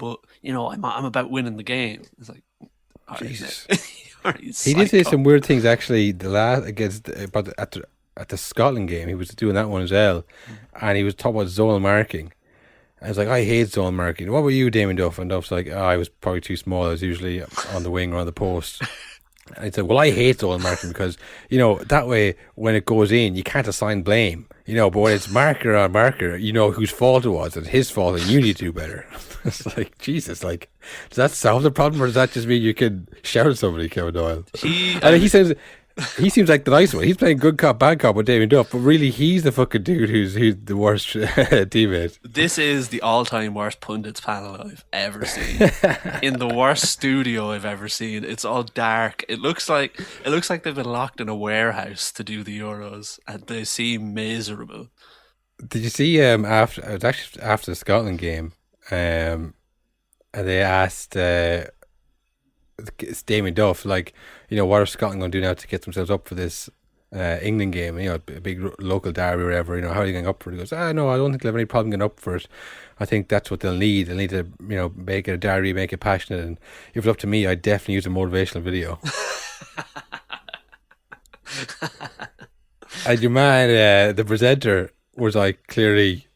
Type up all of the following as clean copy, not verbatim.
but I'm about winning the game. It's like, Jesus. He did say some weird things actually. The last against at the Scotland game, he was doing that one as well, and he was talking about zonal marking. I was like, I hate zonal marking. What were you, Damien Duff? And Duff's like, I was probably too small. I was usually on the wing or on the post. And he said, well, I hate zonal marking because, that way when it goes in, you can't assign blame. But when it's marker on marker, whose fault it was. It's his fault and you need to do better. It's like, Jesus, like, does that solve the problem or does that just mean you can shout at somebody, Kevin Doyle? He seems like the nice one. He's playing good cop, bad cop with Damien Duff, but really he's the fucking dude who's the worst teammate. This is the all-time worst pundits panel I've ever seen. In the worst studio I've ever seen. It's all dark. It looks like they've been locked in a warehouse to do the Euros, and they seem miserable. Did you see it was actually after the Scotland game, and they asked it's Damien Duff, like, what are Scotland going to do now to get themselves up for this England game? A big local derby or whatever. How are you getting up for it? He goes, no, I don't think they'll have any problem getting up for it. I think that's what they'll need. They'll need to, make it a derby, make it passionate. And if it's up to me, I'd definitely use a motivational video. And your man, the presenter, was like, clearly,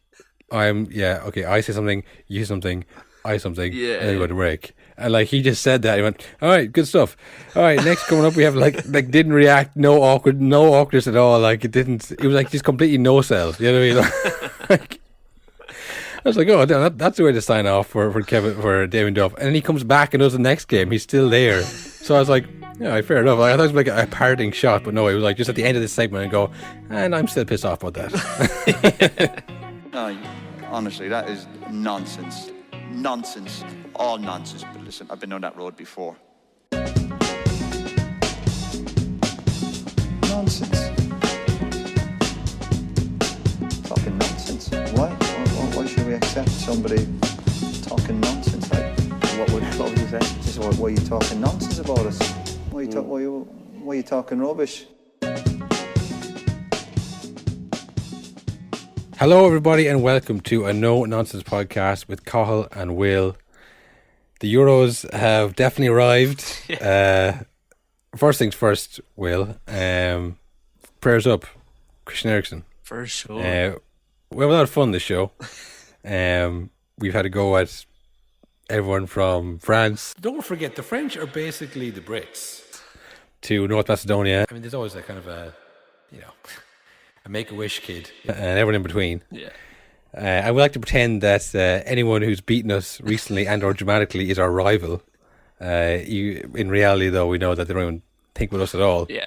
I say something, you say something, I something, and then we go to break. And like he just said that, he went, all right, good stuff. All right, next coming up we have like didn't react, no awkwardness at all. Like it was like just completely no self. You know what I mean? I was like, oh, that's the way to sign off for Damien Duff. And then he comes back and does the next game. He's still there. So I was like, yeah, fair enough. I thought it was like a parting shot, but no, it was like just at the end of this segment and go, and I'm still pissed off about that. No, honestly, that is nonsense. Nonsense. All nonsense. But listen, I've been on that road before. Nonsense. Talking nonsense. Why should we accept somebody talking nonsense? Like, what would you say? Just why are you talking nonsense about us? Why are you talking rubbish? Hello, everybody, and welcome to a No Nonsense podcast with Cahill and Will. The Euros have definitely arrived. First things first, Will. Prayers up, Christian Eriksen. For sure. We have a lot of fun this show. We've had to go at everyone from France. Don't forget, the French are basically the Brits. To North Macedonia. I mean, there's always a kind of a Make-A-Wish kid, and everyone in between. Yeah. I would like to pretend that anyone who's beaten us recently and or dramatically is our rival. In reality, though, we know that they don't even think with us at all. Yeah.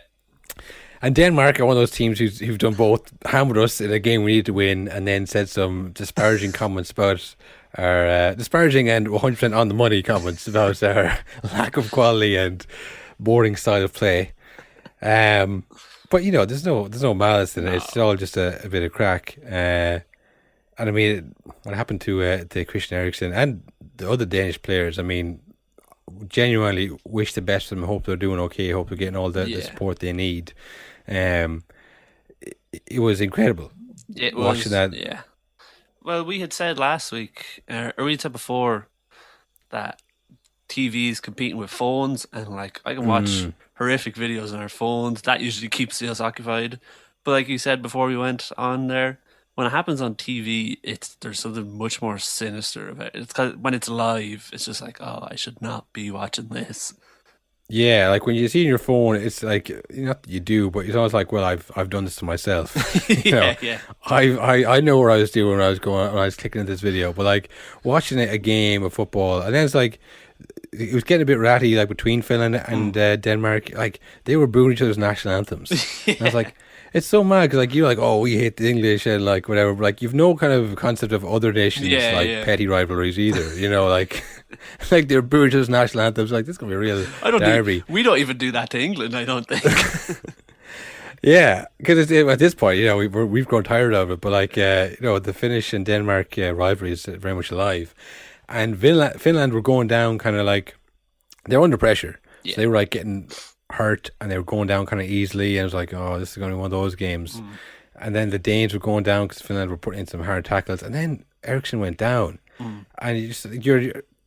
And Denmark are one of those teams who've done both, hammered us in a game we needed to win, and then said some disparaging comments about our disparaging and 100% on the money comments about our lack of quality and boring style of play. But there's no malice in it. It's all just a bit of crack. And I mean, what happened to Christian Eriksen and the other Danish players? I mean, genuinely wish the best for them. Hope they're doing okay. Hope they're getting all the support they need. It was incredible. Watching that. Yeah. Well, we had said last week, or we had said before, that TV's competing with phones, and like I can watch horrific videos on our phones. That usually keeps us occupied. But like you said before we went on there, when it happens on TV, there's something much more sinister about it. It's 'cause when it's live, it's just like, oh, I should not be watching this. Yeah, like when you see on your phone, it's like, not that you do, but it's always like, well, I've done this to myself. Yeah. I know what I was doing when I was clicking into this video, but like watching a game of football, and then it's like it was getting a bit ratty, like between Finland and Denmark. Like they were booing each other's national anthems. Yeah. And I was like, it's so mad because like you're like, oh, we hate the English and like whatever, but like you've no kind of concept of other nations petty rivalries either. Like like they're booing each other's national anthems. Like this is gonna be a real derby. We don't even do that to England, I don't think. Yeah, because at this point, we've grown tired of it. But like, the Finnish and Denmark rivalry is very much alive, and Finland were going down kind of like they're under pressure. Yeah. So they were like getting hurt, and they were going down kind of easily. And it was like, oh, this is going to be one of those games. And then the Danes were going down because Finland were putting in some hard tackles, and then Eriksen went down, and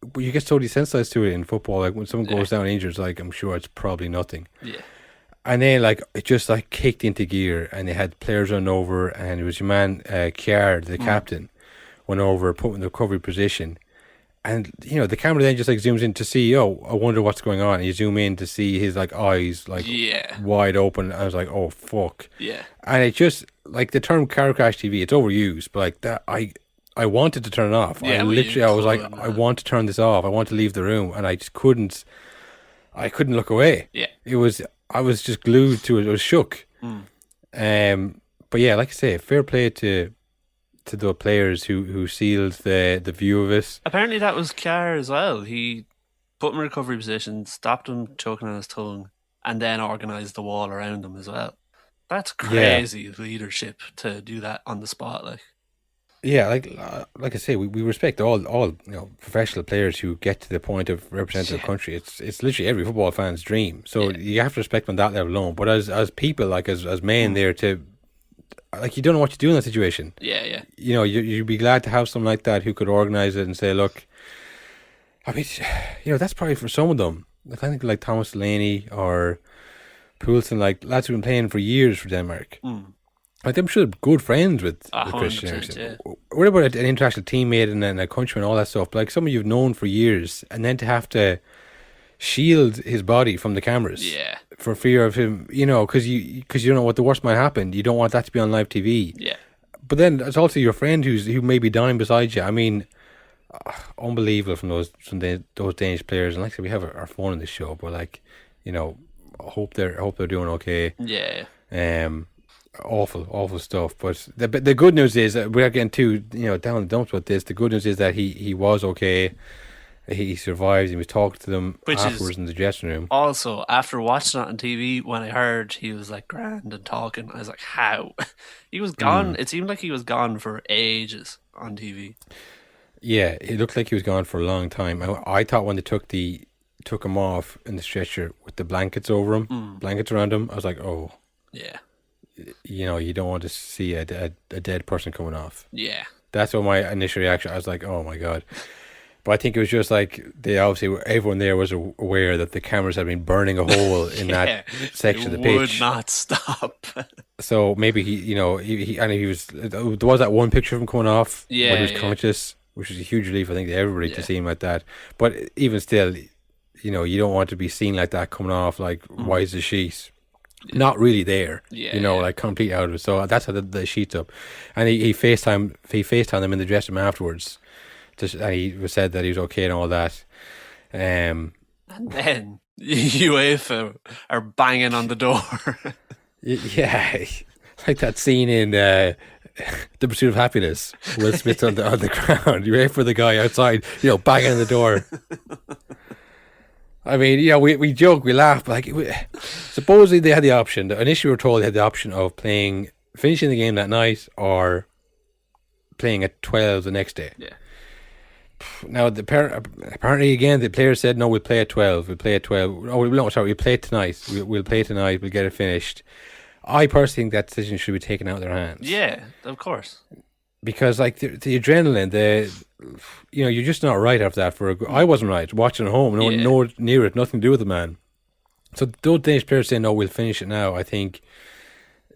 but you get so desensitized to it in football. Like when someone goes down injured, it's like, I'm sure it's probably nothing. Yeah. And then like it just like kicked into gear, and they had players run over, and it was your man Kiar, the captain, went over, put him in the recovery position, and you know the camera then just like zooms in to see, oh, I wonder what's going on. And you zoom in to see his like eyes like wide open. I was like, oh fuck. Yeah. And it just like the term car crash TV, it's overused, but like that I wanted to turn it off. Yeah, I was like, I want to turn this off. I want to leave the room, and I just couldn't. I couldn't look away. Yeah. I was just glued to it. I was shook. But yeah, like I say, fair play to the players who sealed the view of it. Apparently that was Kiar as well. He put him in recovery position, stopped him choking on his tongue, and then organised the wall around him as well. That's crazy leadership to do that on the spot. Yeah, like I say, we respect all professional players who get to the point of representing the country. It's literally every football fan's dream. So you have to respect them on that level alone. But as people, like as men, there to like you don't know what to do in that situation. Yeah. You know, you'd be glad to have someone like that who could organise it and say, look, I mean, you know, that's probably for some of them. I think like Thomas Delaney or Poulsen, like lads who've been playing for years for Denmark. Like I'm sure they're good friends with Christian Eriksen. Yeah. What about an international teammate and a countryman and all that stuff? But like someone you've known for years, and then to have to shield his body from the cameras, for fear of him, you know, because you don't know what the worst might happen. You don't want that to be on live TV. Yeah. But then it's also your friend who may be dying beside you. I mean, unbelievable from those Danish players. And like I said, we have our phone in the show, but like, you know, I hope they're doing okay. Yeah. Awful stuff. But the good news is that we're getting too down the dumps with this. The good news is that he was okay. He survived. He was talking to them afterwards in the dressing room. Also, after watching it on TV, when I heard he was like grand and talking, I was like, how? He was gone. It seemed like he was gone for ages on TV. Yeah, it looked like he was gone for a long time. I thought when they took him off in the stretcher with the blankets over him, blankets around him, I was like, oh. Yeah. You know, you don't want to see a dead person coming off. Yeah. That's what my initial reaction. I was like, oh my God. But I think it was just like everyone there was aware that the cameras had been burning a hole in that section of the pitch. Would not stop. So maybe he was. There was that one picture of him coming off when he was conscious, which was a huge relief, I think, to everybody to see him like that. But even still, you know, you don't want to be seen like that coming off like why is the sheet not really there? Like completely out of it. So that's how the sheet's up, and he FaceTimed them in the dressing room afterwards. And he said that he was okay and all that. And then UEFA are banging on the door. Yeah, like that scene in The Pursuit of Happiness. Will Smith on the ground. You wait for the guy outside, banging on the door. I mean, we joke, we laugh, but supposedly they had the option. Initially, we were told they had the option of finishing the game that night or playing at 12 the next day. Yeah. Now, apparently, again, the players said, no, we'll play at 12. We'll play at 12. Oh, no, sorry, we'll play it tonight. We'll play tonight. We'll get it finished. I personally think that decision should be taken out of their hands. Yeah, of course. Because, the adrenaline, you're just not right after that. I wasn't right watching at home. No near it, nothing to do with it, man. So, those Danish players saying, no, we'll finish it now, I think,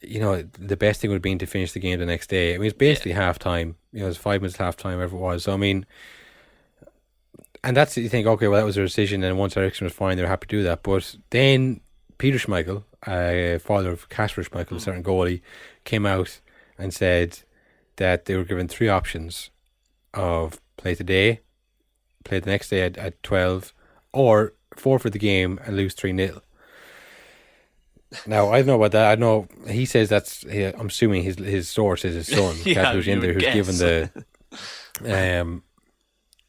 the best thing would have been to finish the game the next day. I mean, it's basically half time. It's 5 minutes half time, whatever it was. So, I mean, and that's, you think, okay, well, that was their decision, and once Eriksen was fine, they're happy to do that. But then Peter Schmeichel, father of Kasper Schmeichel, a certain goalie, came out and said that they were given 3 options of play today, play the next day at 12, or forfeit the game and lose 3-0. Now, I don't know about that. I know he says I'm assuming his source is his son, Kasper Jinder, who's given the...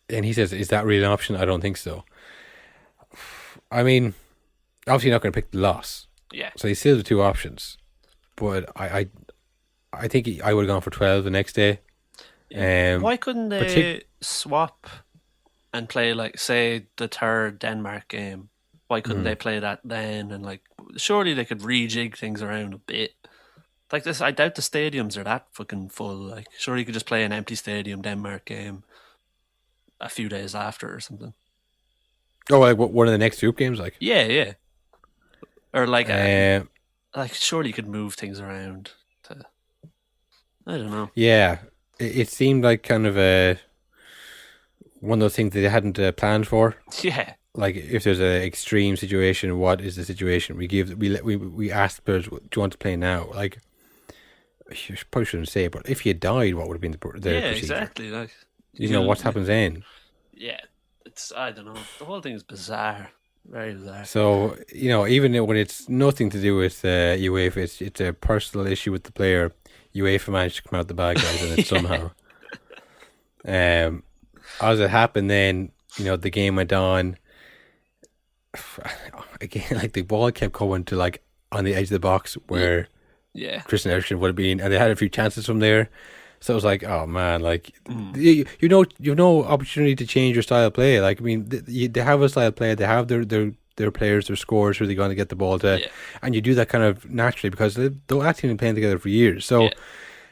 And he says, is that really an option? I don't think so. I mean, obviously you're not going to pick the loss. Yeah. So he still has 2 options. But I think I would have gone for 12 the next day. Why couldn't they swap and play, say, the third Denmark game? Why couldn't they play that then? And, surely they could rejig things around a bit. Like this, I doubt the stadiums are that fucking full. Surely you could just play an empty stadium Denmark game. a few days after or something. Oh, like one of the next group games, like. Yeah. Or like surely you could move things around to. I don't know. Yeah, it seemed like kind of one of those things that they hadn't planned for. Yeah. Like if there's an extreme situation, what is the situation? We asked players, do you want to play now? Like, you probably shouldn't say it, but if you died, what would have been the procedure? Exactly. Like, what happens then? Yeah, I don't know. The whole thing is bizarre, very bizarre. So even when it's nothing to do with UEFA, it's a personal issue with the player. UEFA managed to come out the bad guys in it somehow. As it happened, then the game went on. Again, like the ball kept coming to like on the edge of the box where Christian Eriksen would have been, and they had a few chances from there. So it was like, oh man, like you've no opportunity to change your style of play. Like I mean, they have a style of play. They have their players, their scorers, who they're going to get the ball to, and you do that kind of naturally because they've actually been playing together for years. So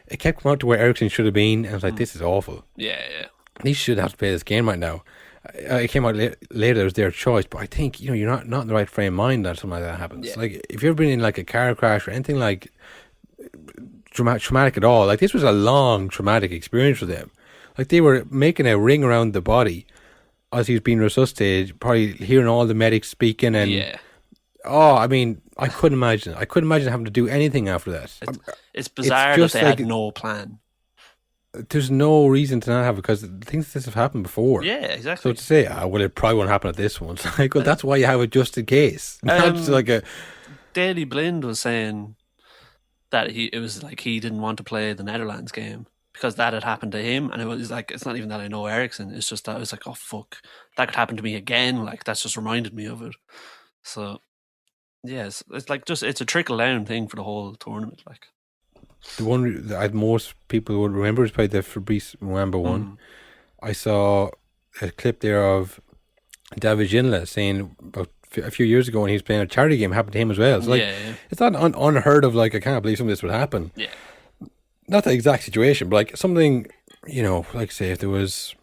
it kept coming out to where Eriksen should have been, and I was like, this is awful. Yeah. They should have to play this game right now. It came out later; it was their choice, but I think you're not in the right frame of mind that something like that happens. Yeah. Like if you've ever been in like a car crash or anything like traumatic at all, like this was a long traumatic experience for them. Like they were making a ring around the body as he was being resuscitated, probably hearing all the medics speaking, and I mean, I couldn't imagine having to do anything after that. It's bizarre that they had no plan. There's no reason to not have it because things like this have happened before. Yeah, exactly. So to say, well, it probably won't happen at this one. It's like, well, that's why you have it just in case. Not just like a. Daily Blind was saying that it was like he didn't want to play the Netherlands game because that had happened to him, and it was like it's not even that I know Eriksen. It's just that I was like, oh fuck, that could happen to me again. Like that's just reminded me of it. So yes, it's like it's a trickle down thing for the whole tournament. Like. The one that most people would remember is probably the Fabrice Mwamba one. I saw a clip there of David Ginola saying about a few years ago when he was playing a charity game, happened to him as well. So it's not unheard of. Like I can't believe some of this would happen. Yeah, not the exact situation, but like something like say if there was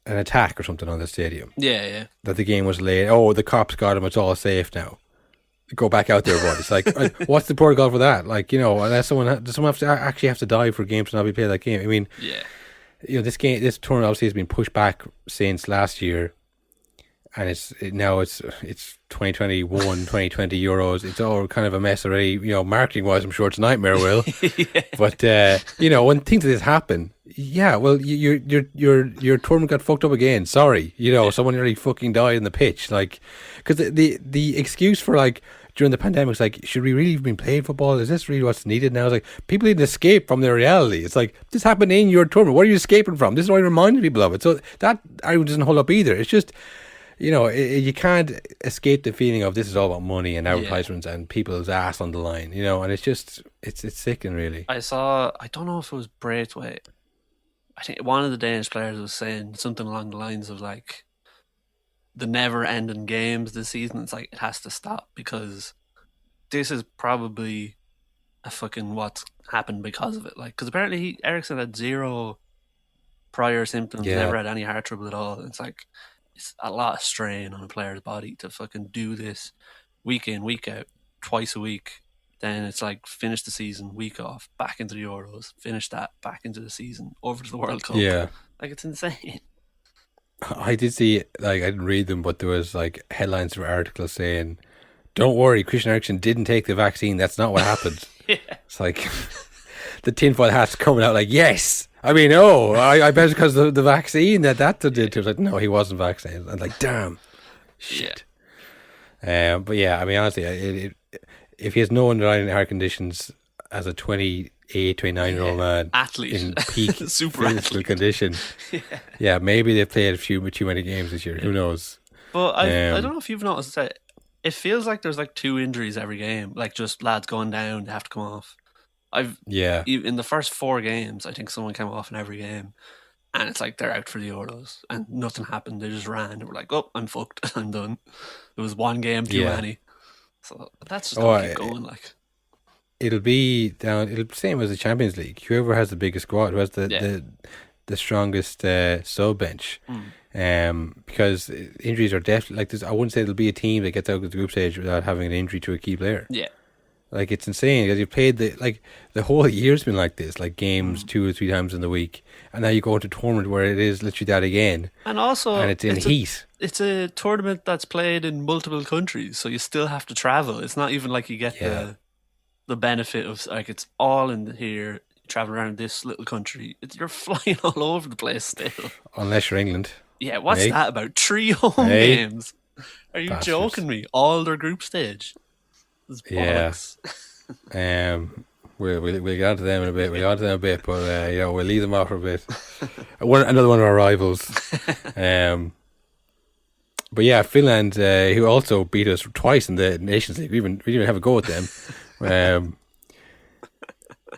an attack or something on the stadium. Yeah. That the game was late. Oh, the cops got him. It's all safe now. Go back out there, boys. Like, what's the protocol for that? Like, unless someone actually have to die for a game to not be played that game. I mean, this tournament obviously has been pushed back since last year, and it's 2021, 2020 Euros. It's all kind of a mess already. Marketing wise, I'm sure it's a nightmare. Will, but when things like this happen, well, your tournament got fucked up again. Sorry, someone nearly fucking died in the pitch. Like, because the excuse for like during the pandemic is like, should we really have been playing football? Is this really what's needed now? It's like people need to escape from their reality. It's like this happened in your tournament. What are you escaping from? This is why I reminded people of it. So that argument doesn't hold up either. It's just. You can't escape the feeling of this is all about money and advertisements and people's ass on the line, and it's just, it's sickening, really. I don't know if it was Braithwaite. I think one of the Danish players was saying something along the lines of like, the never-ending games this season, it's like, it has to stop because this is probably a fucking what's happened because of it. Like, because apparently Eriksen had zero prior symptoms, never had any heart trouble at all. It's like, it's a lot of strain on a player's body to fucking do this week in, week out, twice a week. Then it's like finish the season, week off, back into the Euros, finish that, back into the season, over to the World Cup. Yeah. Like it's insane. I did see, like, I didn't read them, but there was like headlines or articles saying, don't worry, Christian Eriksen didn't take the vaccine. That's not what happened. It's like the tinfoil hat's coming out like, yes. I mean, I bet it's because of the vaccine that did it. It was like, no, he wasn't vaccinated. I'm like, damn, shit. But yeah, I mean, honestly, if he has no underlying heart conditions as a 28, 29-year-old man, athlete in peak super physical condition, maybe they played too many games this year. Who knows? But I don't know if you've noticed that it feels like there's like 2 injuries every game, like just lads going down, they have to come off. In the first 4 games, I think someone came off in every game, and it's like they're out for the Euros, and nothing happened. They just ran. They were like, "Oh, I'm fucked. I'm done." It was 1 game too many, so that's just gonna keep going. Like, it'll be down. It'll be the same as the Champions League. Whoever has the biggest squad, who has the the strongest sub bench. Because injuries are definitely like this. I wouldn't say there'll be a team that gets out of the group stage without having an injury to a key player. Yeah. Like, it's insane because you played the whole year's been like this, like games 2 or 3 times in the week, and now you go into a tournament where it is literally that again. And also, and it's in heat. It's a tournament that's played in multiple countries, so you still have to travel. It's not even like you get the benefit of like it's all in here. You travel around this little country. You're flying all over the place still. Unless you're England. Yeah, what's that about? 3 home games? Are you Bastards. joking me? All their group stage. Bollocks. We'll get onto them in a bit. But we'll leave them off for a bit. Another one of our rivals. But yeah, Finland, who also beat us twice in the Nations League. We didn't even have a go at them.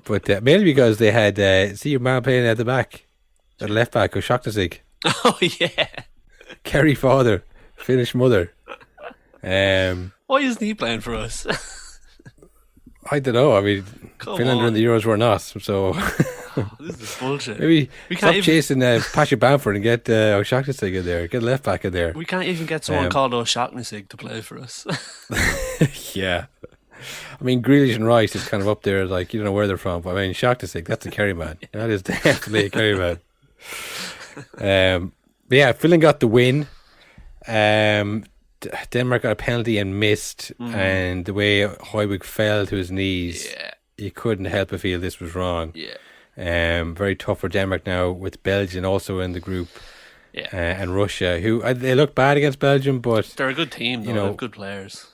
But mainly because they had see your man playing at the back, at left back, Shaky. Oh yeah, Kerry father, Finnish mother. Why isn't he playing for us? I don't know. I mean, Finland are in the Euros, we're not. So this is bullshit. Maybe stop chasing Patrick Bamford and get O'Shaughnessy in there. Get left back in there. We can't even get someone called O'Shaughnessy to play for us. Yeah. I mean, Grealish and Rice is kind of up there. Like, you don't know where they're from. But I mean, Shaughnessy, that's a Kerry man. That is definitely a Kerry man. But yeah, Finland got the win. Denmark got a penalty and missed, and the way Højbjerg fell to his knees, you couldn't help but feel this was wrong. Yeah. Very tough for Denmark now, with Belgium also in the group, and Russia, who they look bad against Belgium, but they're a good team. Though. They have good players.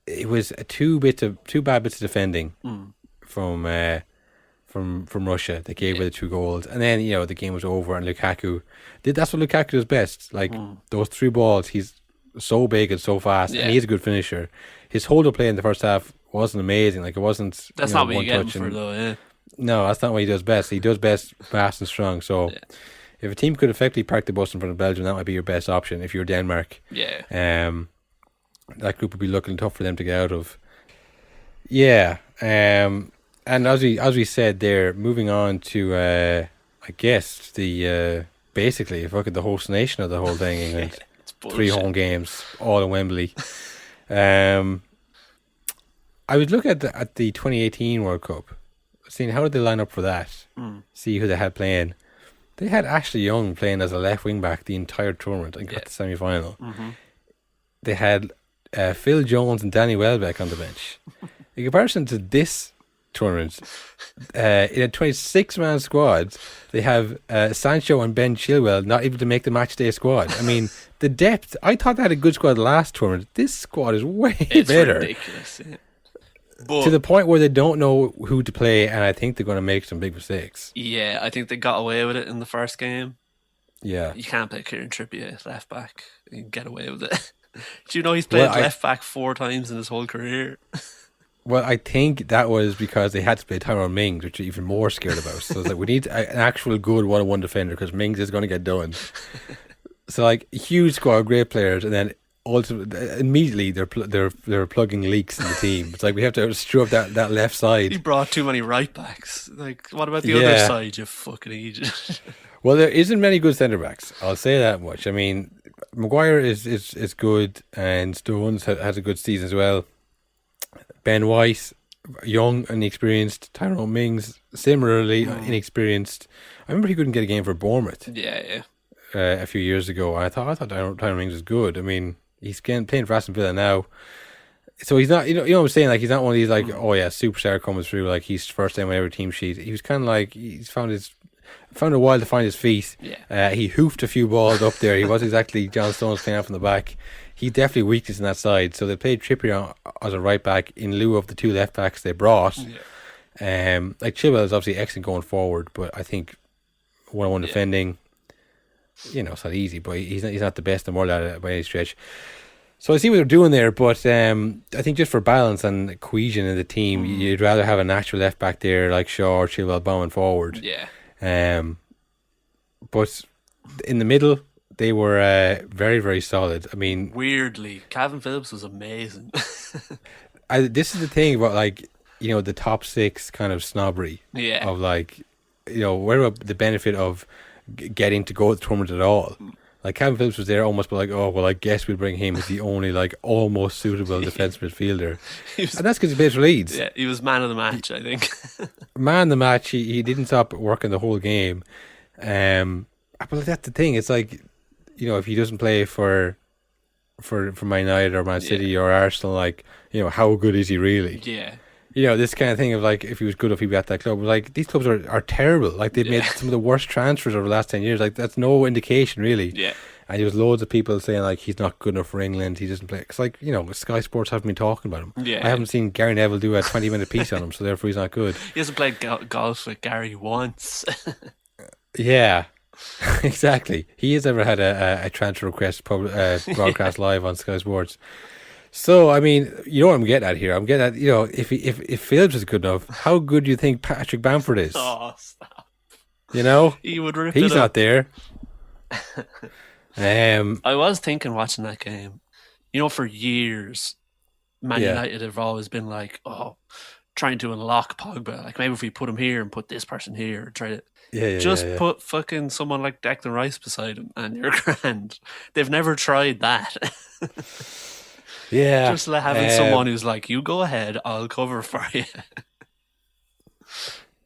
It was two bad bits of defending from Russia. They gave away the 2 goals, and then the game was over, and Lukaku that's what Lukaku does best. Like those 3 balls, he's so big and so fast, and he's a good finisher. His hold-up play in the first half wasn't amazing. Like, it wasn't. That's not what you get him for, though. Yeah. No, that's not what he does best. He does best fast and strong. So, if a team could effectively park the bus in front of Belgium, that might be your best option. If you're Denmark, that group would be looking tough for them to get out of. Yeah, and as we said there, moving on to I guess the basically fucking the host nation of the whole thing, England. 3 home games, all in Wembley. I was looking at the 2018 World Cup, seeing how did they line up for that. See who they had playing. They had Ashley Young playing as a left wing back the entire tournament and got the semi final. They had Phil Jones and Danny Welbeck on the bench. In comparison to this tournament, in a 26-man squad, they have Sancho and Ben Chilwell not able to make the match day squad. I mean, the depth. I thought they had a good squad last tournament. This squad is way better. Ridiculous. To the point where they don't know who to play, and I think they're going to make some big mistakes. Yeah, I think they got away with it in the first game. Yeah. You can't play Kieran Trippier left back. You can get away with it. Do you know he's played left back 4 times in his whole career? Well, I think that was because they had to play Tyrone Mings, which you're even more scared about. So it's like, we need an actual good 1-on-1 defender because Mings is going to get done. So, like, huge squad, great players, and then immediately they're plugging leaks in the team. It's like we have to screw up that left side. He brought too many right backs. Like, what about the other side, you fucking idiot? Well, there isn't many good centre backs. I'll say that much. I mean, Maguire is good, and Stones has a good season as well. Ben White, young and inexperienced. Tyrone Mings, similarly inexperienced. I remember he couldn't get a game for Bournemouth. Yeah. A few years ago. I thought Tyrone Mings was good. I mean, he's playing for Aston Villa now. So he's not, you know what I'm saying? Like, he's not one of these, like, superstar coming through, like, he's first time on every team sheet. He was kind of like, he's found a while to find his feet. Yeah. He hoofed a few balls up there. He wasn't exactly John Stones playing out from the back. He definitely weakness in that side. So they played Trippier as a right back in lieu of the 2 left backs they brought. Yeah. Like, Chilwell is obviously excellent going forward, but I think 1-on-1 defending, it's not easy, but he's not the best in the world at it by any stretch. So I see what they're doing there, but I think just for balance and cohesion in the team, you'd rather have a natural left back there like Shaw or Chilwell bombing forward. Yeah. But in the middle, they were very, very solid. I mean, weirdly, Calvin Phillips was amazing. This is the thing about, like, the top 6 kind of snobbery. Yeah. Of, like, where about the benefit of getting to go to the tournament at all. Like Calvin Phillips was there almost, but like, oh well, I guess we'll bring him as the only like almost suitable defence midfielder, and that's because he plays for Leeds. Yeah, he was man of the match, I think. Man of the match. He didn't stop working the whole game. But that's the thing. It's like, you know, if he doesn't play for Man United or Man City or Arsenal, like, you know, how good is he really? Yeah. You know, this kind of thing of like, if he was good enough, he'd be at that club. But like, these clubs are terrible. Like, they've made some of the worst transfers over the last 10 years. Like, that's no indication, really. Yeah. And there was loads of people saying, like, he's not good enough for England. He doesn't play. It's like, you know, Sky Sports haven't been talking about him. Yeah. I haven't seen Gary Neville do a 20-minute piece on him, so therefore he's not good. He hasn't played golf with Gary once. Yeah. Exactly. He has ever had a transfer request broadcast live on Sky Sports. So, I mean, you know what I'm getting at here? I'm getting at, you know, if Phillips is good enough, how good do you think Patrick Bamford is? Oh, stop. You know? He would rip He's it up. not there. I was thinking watching that game, you know, for years, Man United have always been like, oh, trying to unlock Pogba. Like, maybe if we put him here and put this person here, try to put fucking someone like Declan Rice beside him and you're grand. They've never tried that. Yeah. Just having someone who's like, you go ahead, I'll cover for you.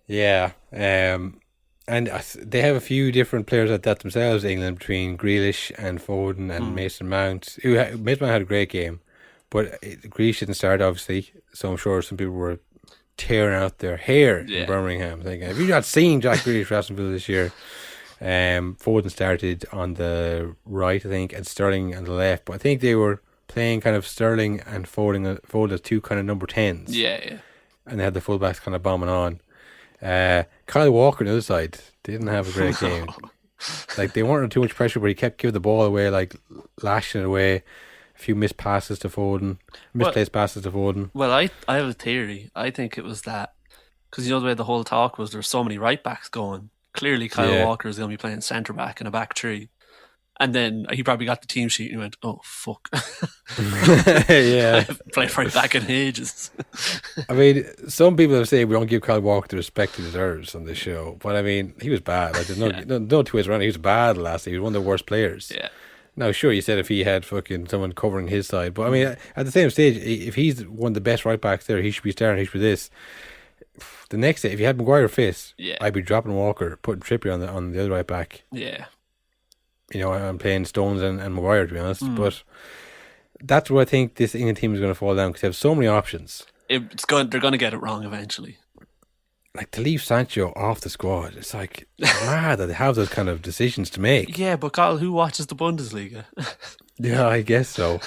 Yeah. And they have a few different players at that themselves, England, between Grealish and Foden and Mason Mount. Mason Mount had a great game, but Grealish didn't start, obviously, so I'm sure some people were tearing out their hair in Birmingham, thinking, have you not seen Jack Grealish for Aston Villa this year? Foden started on the right, I think, and Sterling on the left, but I think they were playing kind of Sterling and Foden as two kind of number 10s. Yeah. And they had the fullbacks kind of bombing on. Kyle Walker on the other side didn't have a great game. Like, they weren't under too much pressure, but he kept giving the ball away, like lashing it away. A few misplaced passes to Foden. Well, I have a theory. I think it was that, because you know the way the whole talk was, there's so many right backs going. Clearly, Kyle Walker is going to be playing centre back in a back three. And then he probably got the team sheet and he went, oh, fuck. Yeah. I haven't played right back in ages. I mean, some people have said we don't give Kyle Walker the respect he deserves on this show. But I mean, he was bad. Like, there's no two ways around it. He was bad last year. He was one of the worst players. Yeah. Now, sure, you said if he had fucking someone covering his side. But I mean, at the same stage, if he's one of the best right backs there, he should be starting, he should be this. The next day, if you had Maguire fit, I'd be dropping Walker, putting Trippier on the other right back. Yeah. You know, I'm playing Stones and Maguire, to be honest. But that's where I think this England team is going to fall down, because they have so many options. They're going to get it wrong eventually. Like, to leave Sancho off the squad, it's like mad that they have those kind of decisions to make. Yeah, but Carl, who watches the Bundesliga? Yeah, I guess so.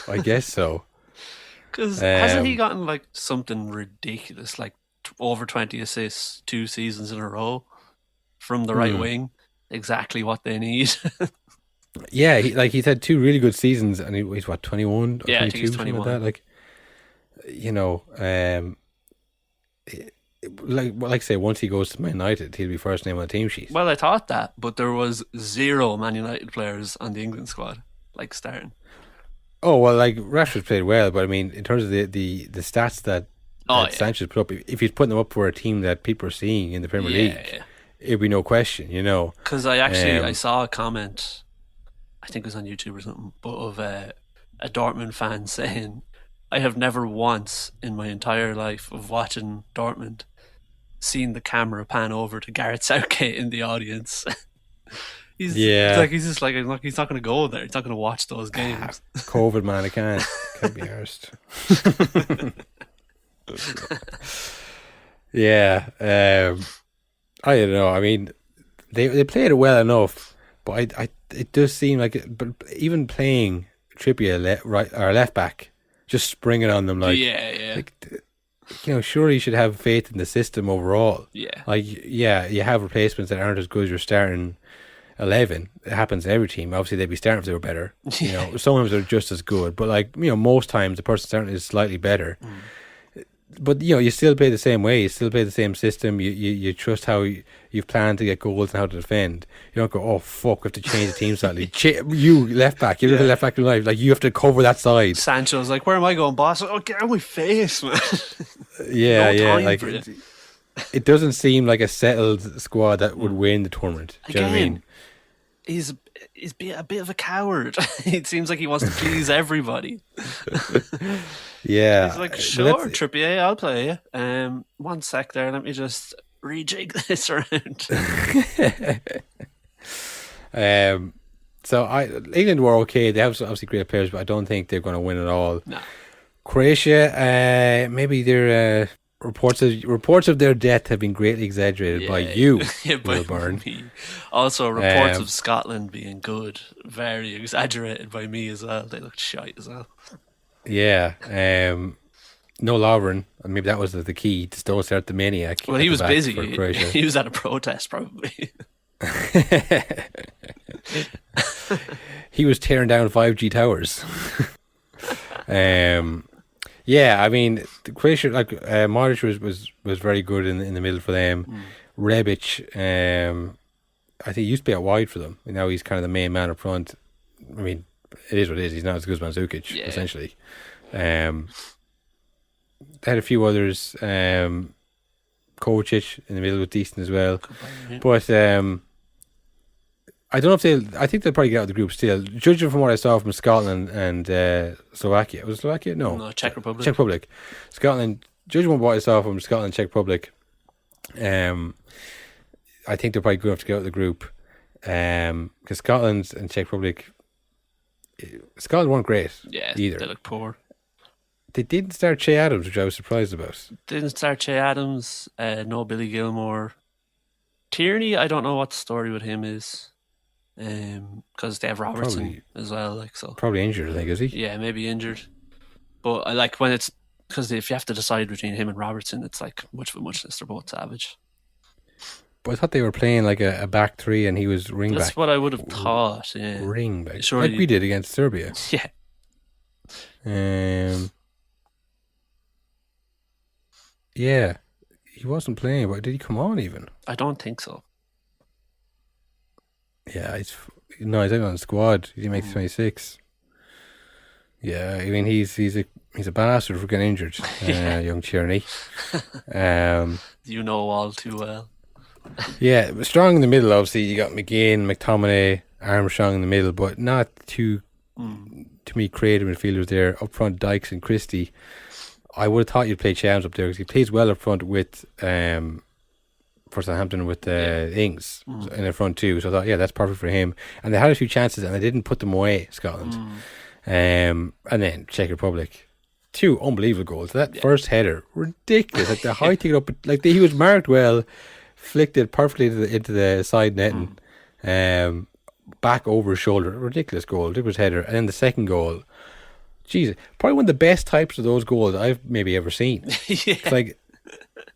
Because hasn't he gotten like something ridiculous, like over 20 assists 2 seasons in a row from the right wing? Exactly what they need. Yeah, he's had 2 really good seasons, and he's what, 21? Yeah, I think he's 21. Like that. Like, you know, like say, once he goes to Man United, he'll be first name on the team sheet. Well, I thought that, but there was 0 Man United players on the England squad, like, starting. Oh, well, like, Rashford played well, but I mean, in terms of the stats that Sanchez put up, if he's putting them up for a team that people are seeing in the Premier League, it'd be no question, you know. Because I saw a comment, I think it was on YouTube or something, but of a Dortmund fan saying, I have never once in my entire life of watching Dortmund seen the camera pan over to Gareth Southgate in the audience. He's just like, he's not going to go there. He's not going to watch those games. COVID, man, I can't be arsed. Yeah, I don't know. I mean, they played it well enough, but it does seem like but even playing Trippier left back, just springing on them like, like, you know, surely you should have faith in the system overall. Yeah, like, yeah, you have replacements that aren't as good as your starting 11. It happens in every team. Obviously, they'd be starting if they were better. You know, sometimes they're just as good, but like, you know, most times the person starting is slightly better. But, you know, you still play the same way. You still play the same system. You trust how you've planned to get goals and how to defend. You don't go, oh, fuck, we have to change the team slightly. You, left back. You're the left back in life. Like, you have to cover that side. Sancho's like, where am I going, boss? Oh, get out of my face, man. Like, it doesn't seem like a settled squad that would win the tournament. Do you know what I mean? he's a bit of a coward. It seems like he wants to please everybody. Yeah. He's like, sure, Trippier, I'll play you. 1 sec there, let me just rejig this around. So England were okay. They have obviously great players, but I don't think they're going to win it all. No. Croatia, maybe their reports of their death have been greatly exaggerated by you, by Will Byrne. me. Also, reports of Scotland being good, very exaggerated by me as well. They looked shite as well. Yeah. No Lovren. Maybe that was the key to still start the maniac. Well, he was busy. He was at a protest, probably. He was tearing down 5G towers. Yeah, I mean, the Croatia, like Modric was very good in the middle for them. Rebic, I think he used to be out wide for them. And now he's kind of the main man up front. I mean, it is what it is. He's not as good as Mandzukic, essentially. They had a few others. Kovacic in the middle was decent as well. But I don't know if I think they'll probably get out of the group still. Judging from what I saw from Scotland and Slovakia. Was it Slovakia? No, Czech Republic. Czech Republic. Scotland, judging from what I saw from Scotland and Czech Republic, I think they're probably good enough to get out of the group. Because Scotland and Czech Republic, Scotland weren't great either. They look poor. They didn't start Che Adams, which I was surprised about. Didn't start Che Adams, no Billy Gilmore. Tierney, I don't know what the story with him is. Because they have Robertson as well, like so. Probably injured, I think, is he? Yeah, maybe injured. But I like when it's because if you have to decide between him and Robertson, it's like much of a muchness. They're both savage. But I thought they were playing like a back three, and he was ring back. That's what I would have thought. Yeah, ring back, Surely, like we did against Serbia. Yeah. Yeah, he wasn't playing, but did he come on even? I don't think so. Yeah, he's out on the squad. He makes 26. Yeah, I mean he's a bastard for getting injured, young Tierney. You know all too well. Yeah, but strong in the middle. Obviously, you got McGinn, McTominay, Armstrong in the middle, but not too many creative midfielders there. Up front, Dykes and Christie. I would have thought you'd play Chams up there because he plays well up front with for Southampton with Ings in the front too. So I thought, yeah, that's perfect for him. And they had a few chances and they didn't put them away, Scotland. And then Czech Republic. 2 unbelievable goals. That first header, ridiculous. Like the height he got up, like he was marked well, flicked it perfectly into the side netting, back over his shoulder. Ridiculous goal. Ridiculous header. And then the second goal, Jesus, probably one of the best types of those goals I've maybe ever seen. It's like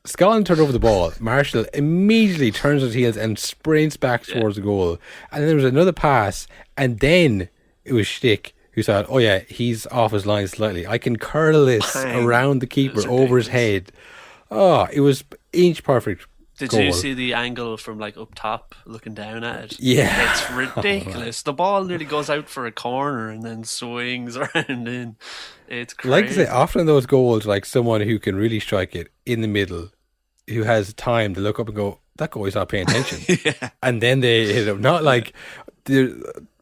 Scotland turned over the ball. Marshall immediately turns his heels and sprints back towards the goal. And then there was another pass, and then it was Schtick who said, "Oh yeah, he's off his line slightly. I can curl this around the keeper over his head." Oh, it was inch perfect. Did goal. You see the angle from like up top looking down at it? Yeah. It's ridiculous. The ball nearly goes out for a corner and then swings around in. It's crazy. Like I say, often those goals, like someone who can really strike it in the middle, who has time to look up and go, that guy's not paying attention. And then they hit it. Not like,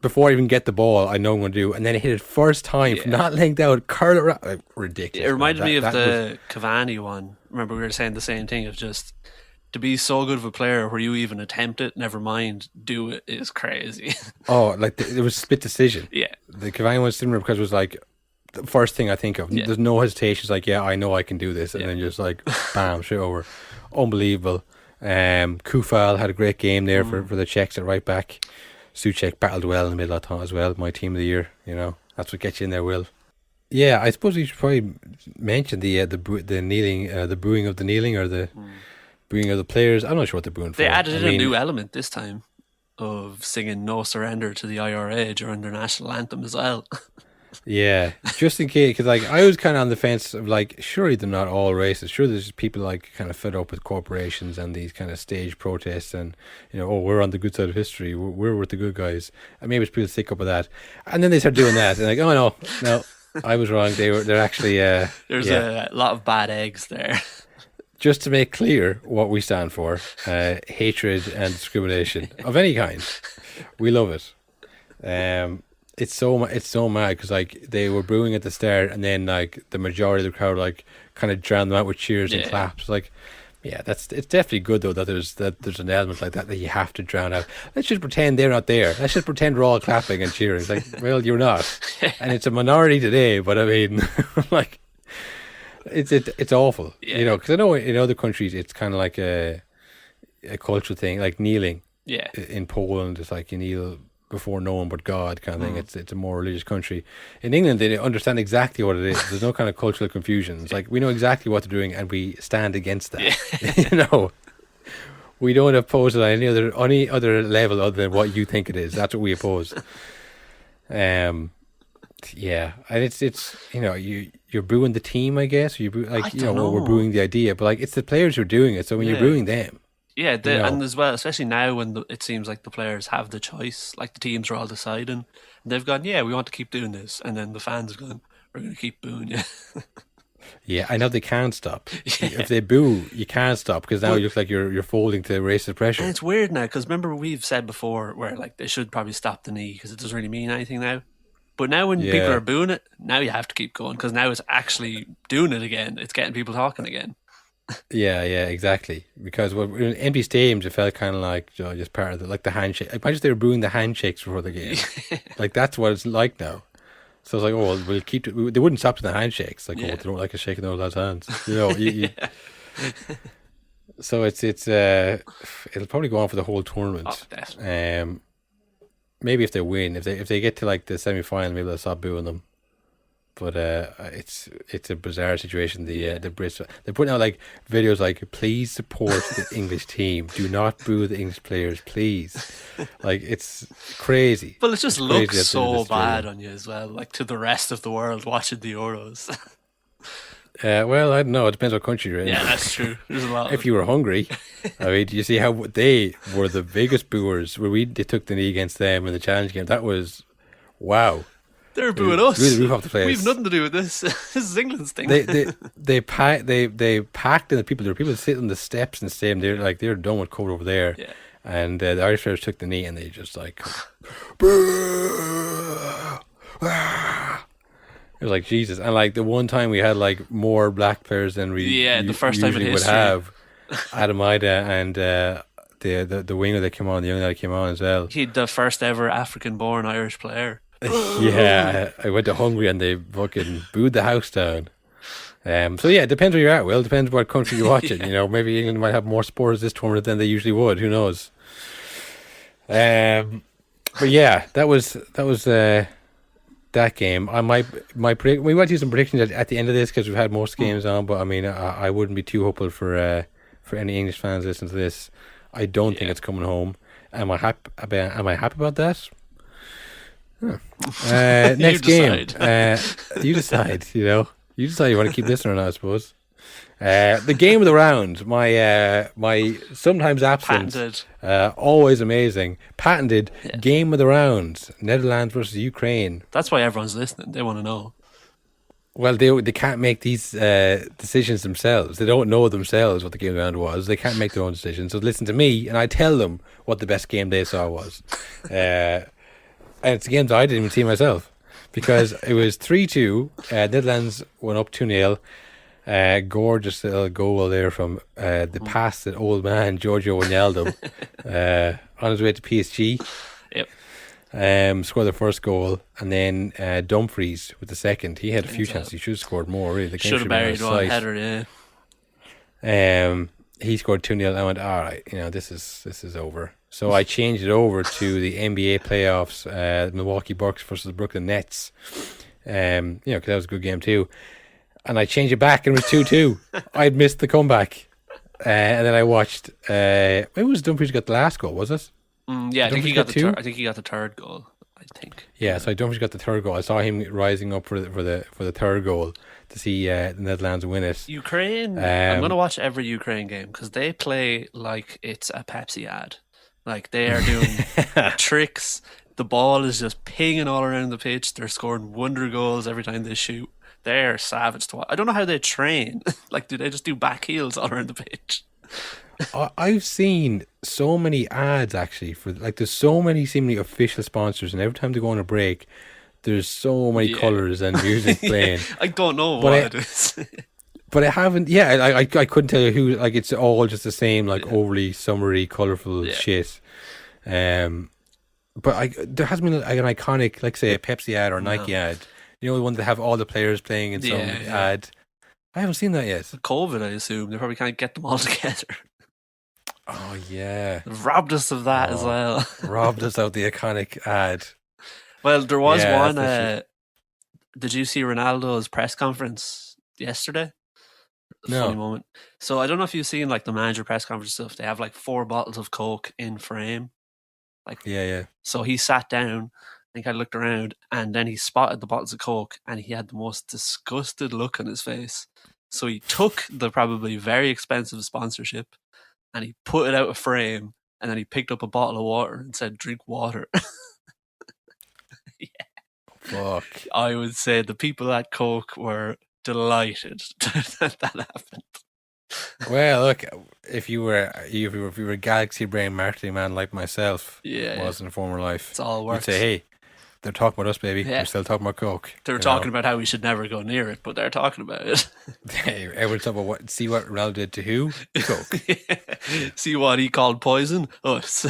before I even get the ball, I know I'm going to do, and then hit it first time, not linked out, curl it around. Like, ridiculous. It reminded me of the Cavani one. Remember, we were saying the same thing of just, to be so good of a player where you even attempt it, never mind, do it, is crazy. Oh, like it was split decision. Yeah. The Cavani one was similar because it was like the first thing I think of. There's no hesitation. It's like, yeah, I know I can do this. And then just like, bam, straight over. Unbelievable. Kufal had a great game there for the Czechs at right back. Souček battled well in the middle, I thought, as well. My team of the year, you know. That's what gets you in there, Will. Yeah, I suppose we should probably mention the kneeling, the booing of the kneeling, or the booing of the players. I'm not sure what they're booing for. They added a new element this time of singing "No Surrender" to the IRA during their national anthem as well. Yeah, just in case, because like I was kind of on the fence of like, surely they're not all racist. Sure, there's just people like kind of fed up with corporations and these kind of stage protests, and you know, oh, we're on the good side of history. We're with the good guys, and maybe it's people sick up with that. And then they start doing that, and like, oh no, I was wrong. They're actually there's a lot of bad eggs there. just to make clear what we stand for, hatred and discrimination of any kind. We love it. It's so mad because like they were booing at the start, and then like the majority of the crowd like kind of drowned them out with cheers and claps. Like, yeah, it's definitely good though that there's an element like that you have to drown out. Let's just pretend they're not there. Let's just pretend we're all clapping and cheering. It's like, well, you're not, and it's a minority today. But I mean, like, it's awful, you know, because I know in other countries it's kind of like a cultural thing, like kneeling. Yeah. In Poland, it's like you kneel before no one but God kind of thing. It's a more religious country. In England, they understand exactly what it is. There's no kind of cultural confusion. It's like we know exactly what they're doing and we stand against that. You know, we don't oppose it on any other level other than what you think it is. That's what we oppose. Yeah, and it's you know you're booing the team, I guess. We're booing the idea, but like it's the players who are doing it. So when you're booing them. Yeah, and as well, especially now when it seems like the players have the choice, like the teams are all deciding, and they've gone, yeah, we want to keep doing this, and then the fans have gone, we're going to keep booing you. Yeah, I know they can't stop. If they boo, you can't stop because now you look like you're folding to racist pressure. And it's weird now because remember we've said before where like they should probably stop the knee because it doesn't really mean anything now. But now when people are booing it, now you have to keep going because now it's actually doing it again. It's getting people talking again. Yeah, exactly. Because in empty stadiums, it felt kind of like just part of the handshake. Imagine if they were booing the handshakes before the game. Like that's what it's like now. So it's like, oh, well, we'll keep it. They wouldn't stop the handshakes. Like, they don't like us shaking those lads' hands. You know. So it'll probably go on for the whole tournament. Oh, definitely. Maybe if they win, if they get to like the semi-final, maybe they'll stop booing them. But it's a bizarre situation. The Brits, they're putting out like videos like, please support the English team. Do not boo the English players, please. Like, it's crazy. Well, it just looks so bad on you as well, like to the rest of the world watching the Euros. Well, I don't know. It depends what country you're in. Yeah, that's true. There's a lot. If you were Hungary, I mean, do you see how they were the biggest booers? Where they took the knee against them in the challenge game. That was wow. They're booing us. Blew the roof off the place. We've nothing to do with this. This is England's thing. They packed in the people. There were people sitting on the steps in the stadium. They're done with cover over there. Yeah. And the Irish players took the knee and they just like it was like Jesus. And like the one time we had like more black players than we the first time in usually would history. have. Adam Ida and the winger that came on, the young guy that came on as well. He'd the first ever African-born Irish player. Yeah, I went to Hungary and they fucking booed the house down. So yeah, it depends where you're at. Well, it depends what country you're watching. You know, maybe England might have more supporters this tournament than they usually would. Who knows? But yeah, that was that game. We might do some predictions at the end of this because we've had most games on. But I mean, I wouldn't be too hopeful for any English fans listening to this. I don't think it's coming home. Am I happy about that? Huh. Next game. You decide. You know, you decide you want to keep listening or not, I suppose. The game of the round. My sometimes absent, patented. Always amazing, patented game of the round. Netherlands versus Ukraine. That's why everyone's listening. They want to know. Well, they can't make these decisions themselves. They don't know themselves what the game of the round was. They can't make their own decisions. So listen to me, and I tell them what the best game they saw was. And it's a game that I didn't even see myself because it was 3-2. Netherlands went up 2-0. Gorgeous little goal there from the past that old man Giorgio Wijnaldum on his way to PSG. Yep. Scored the first goal, and then Dumfries with the second. He had a few chances. He should have scored more. Really, should have buried one header. Yeah. He scored 2-0. I went, all right, you know, this is over. So I changed it over to the NBA playoffs, Milwaukee Bucks versus the Brooklyn Nets. You know, because that was a good game too. And I changed it back, and it was 2-2. I'd missed the comeback, and then I watched. Maybe it was Dumfries got the last goal, was it? Yeah, I think he got the third goal. I think. Yeah, so Dumfries got the third goal. I saw him rising up for the third goal to see the Netherlands win it. Ukraine. I'm going to watch every Ukraine game because they play like it's a Pepsi ad. Like they are doing tricks. The ball is just pinging all around the pitch. They're scoring wonder goals every time they shoot. They're savage to watch. I don't know how they train. Like, do they just do back heels all around the pitch? I've seen so many ads actually for like there's so many seemingly official sponsors, and every time they go on a break, there's so many colours and music playing. I don't know what it is. But I haven't. Yeah, I couldn't tell you who. Like it's all just the same, like overly summery, colourful shit. But there hasn't been like an iconic, like say a Pepsi ad or Nike ad. You know, the ones that have all the players playing in some ad. I haven't seen that yet. COVID, I assume they probably can't get them all together. Oh yeah, They've robbed us of that as well. Robbed us of the iconic ad. Well, there was one. Did you see Ronaldo's press conference yesterday? No. Funny moment. So I don't know if you've seen like the manager press conference stuff. They have like 4 bottles of Coke in frame. Like yeah. So he sat down. I think I looked around, and then he spotted the bottles of Coke, and he had the most disgusted look on his face. So he took the probably very expensive sponsorship, and he put it out of frame, and then he picked up a bottle of water and said, "Drink water." Fuck. I would say the people at Coke were delighted that happened. Well, look, if you were a galaxy brain marketing man like myself, was in a former life, it's all works. You'd say, hey, they're talking about us, baby. They're still talking about Coke. They're talking about how we should never go near it, but they're talking about it. Everyone's talking about see what Ronaldo did to who? Coke. See what he called poison? Us.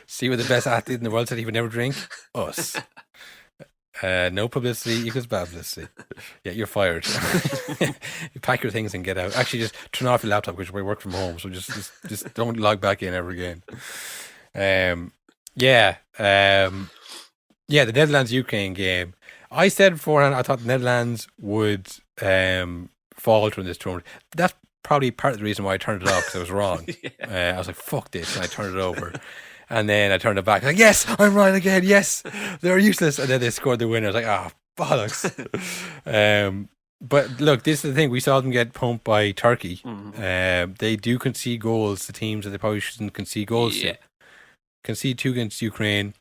See what the best athlete in the world said he would never drink? Us. No publicity equals bad publicity. Yeah, you're fired. You pack your things and get out. Actually, just turn off your laptop because we work from home. So just don't log back in ever again. The Netherlands-Ukraine game. I said beforehand I thought the Netherlands would falter in this tournament. That's probably part of the reason why I turned it off, because I was wrong. I was like, fuck this, and I turned it over. And then I turned it back. Like, yes, I'm right again. Yes, they're useless. And then they scored the winner. I was like, bollocks. But look, this is the thing. We saw them get pumped by Turkey. Mm-hmm. They do concede goals to teams that they probably shouldn't concede goals to. Concede 2 against Ukraine.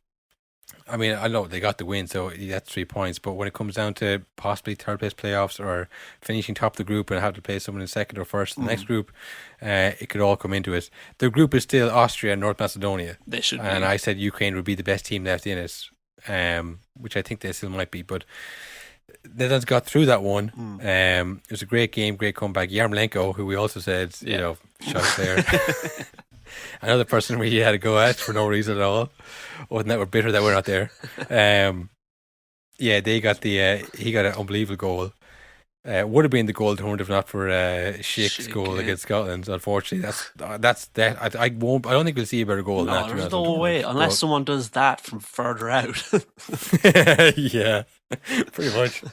I mean, I know they got the win, so that's 3 points. But when it comes down to possibly third place playoffs or finishing top of the group and have to play someone in second or first in the next group, it could all come into it. The group is still Austria and North Macedonia. They should be. And I said Ukraine would be the best team left in it, which I think they still might be. But Netherlands got through that one. It was a great game, great comeback. Yarmolenko, who we also said, shots there. Another person we had to go at for no reason at all. Wasn't that we're bitter that we're not there. They got he got an unbelievable goal. Would have been the goal tournament if not for Shake's goal against Scotland. Unfortunately, that's that. I don't think we'll see a better goal than that. There's no way unless someone does that from further out. Yeah, pretty much.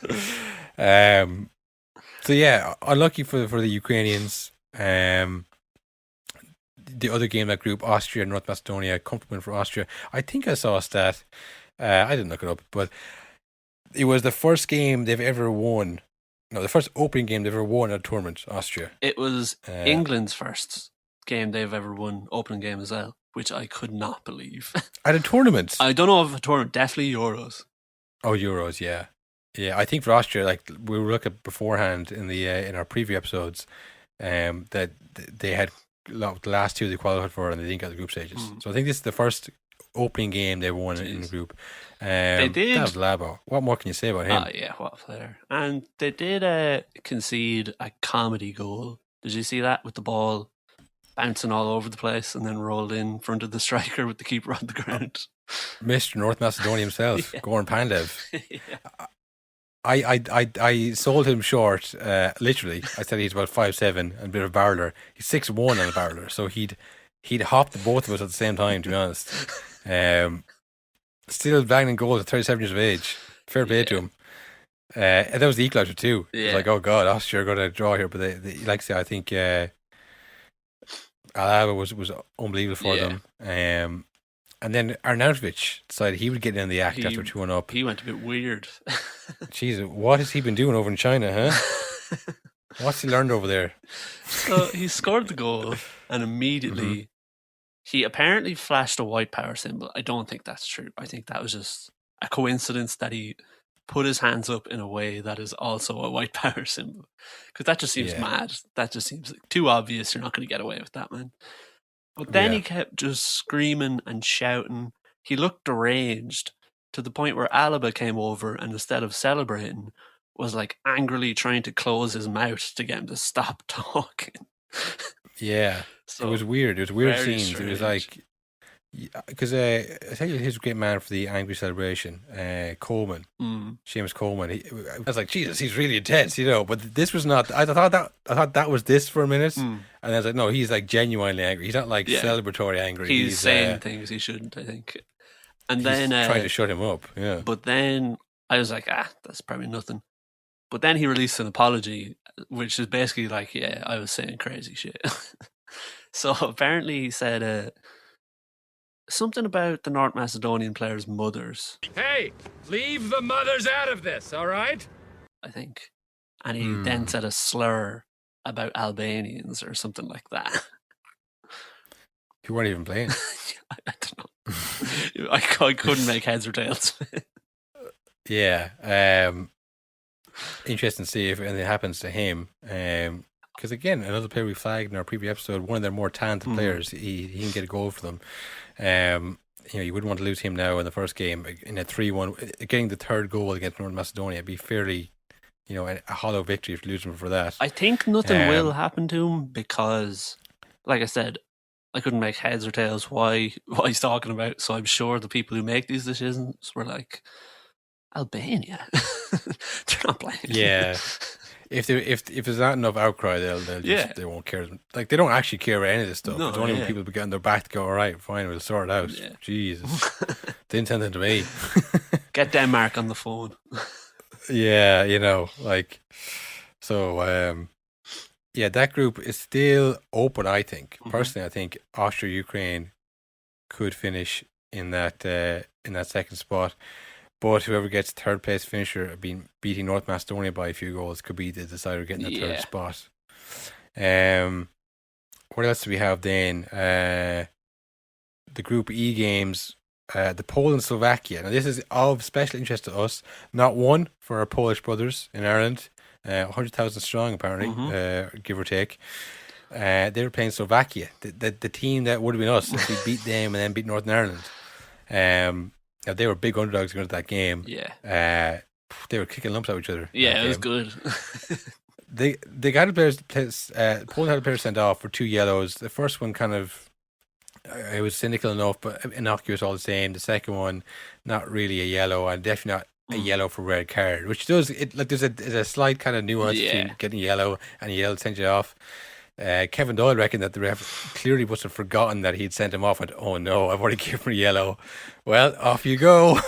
Unlucky for the Ukrainians. The other game in that group, Austria and North Macedonia, comfortable win for Austria. I think I saw a stat. I didn't look it up, but it was the first game they've ever won. No, the first opening game they've ever won at a tournament, Austria. It was England's first game they've ever won, opening game as well, which I could not believe. At a tournament? I don't know if a tournament, definitely Euros. Oh, Euros, yeah. Yeah, I think for Austria, like we were looking beforehand in the in our preview episodes, that they had the last 2 they qualified for and they didn't get the group stages. So I think this is the first opening game they won in the group. They did. That was Labo. What more can you say about him? What a player. And they did concede a comedy goal. Did you see that with the ball bouncing all over the place and then rolled in front of the striker with the keeper on the ground? Mr. North Macedonia himself, Goran Pandev. I sold him short, literally. I said he's about 5'7" and a bit of a barreler. He's 6'1" on a barreler, so he'd hopped both of us at the same time, to be honest. Still banging goals at 37 years of age. Fair play to him. And that was the equaliser too. It was like, oh God, Austria are going to draw here. But they like I say, I think Alaba was unbelievable for them. And then Arnautović decided he would get in the act after 2-1 up. He went a bit weird. Jeez, what has he been doing over in China, huh? What's he learned over there? So he scored the goal and immediately he apparently flashed a white power symbol. I don't think that's true. I think that was just a coincidence that he put his hands up in a way that is also a white power symbol. Because that just seems mad. That just seems too obvious. You're not going to get away with that, man. But then he kept just screaming and shouting. He looked deranged to the point where Alaba came over and instead of celebrating, was like angrily trying to close his mouth to get him to stop talking. Yeah. So it was weird. It was weird scenes. Strange. It was like, because I think he was a great man for the angry celebration. Coleman, Seamus Coleman. I was like, Jesus, he's really intense, But this was not. I thought that was this for a minute, and I was like, no, he's like genuinely angry. He's not like celebratory angry. He's saying things he shouldn't, I think. And then trying to shut him up. Yeah. But then I was like, that's probably nothing. But then he released an apology, which is basically like, I was saying crazy shit. So apparently he said something about the North Macedonian players' mothers. Hey, leave the mothers out of this, all right? I think. And he then said a slur about Albanians or something like that. Who weren't even playing. I don't know. I couldn't make heads or tails. Yeah. Interesting to see if anything happens to him. Because again, another player we flagged in our previous episode, one of their more talented players, he can get a goal for them. You wouldn't want to lose him now in the first game in a 3-1. Getting the third goal against North Macedonia would be fairly, a hollow victory if you lose him for that. I think nothing will happen to him because, like I said, I couldn't make heads or tails why he's talking about. So I'm sure the people who make these decisions were like, Albania, they're not playing. Yeah, if there's not enough outcry, they won't care. Like they don't actually care about any of this stuff. No, it's only when people be getting their back to go, all right, fine, we'll sort it out. Yeah. Jesus, didn't send it to me. Get Denmark on the phone. Yeah, that group is still open. I think personally, I think Austria, Ukraine could finish in that second spot. But whoever gets third place finisher, beating North Macedonia by a few goals, could be the decider getting that third spot. What else do we have then? The Group E games, the Poland Slovakia. Now this is of special interest to us. Not one for our Polish brothers in Ireland. 100,000 strong apparently, give or take. They were playing Slovakia, the team that would have been us if we beat them and then beat Northern Ireland. Now, they were big underdogs going to that game. Yeah. They were kicking lumps at each other. Yeah, it was good. They got Poland had a player sent off for 2 yellows. The first one kind of, it was cynical enough, but innocuous all the same. The second one, not really a yellow, and definitely not a yellow for red card, which does, there's a slight kind of nuance between getting yellow and a yellow sent you off. Kevin Doyle reckoned that the ref clearly must have forgotten that he'd sent him off and, oh no, I've already given him a yellow. Well, off you go.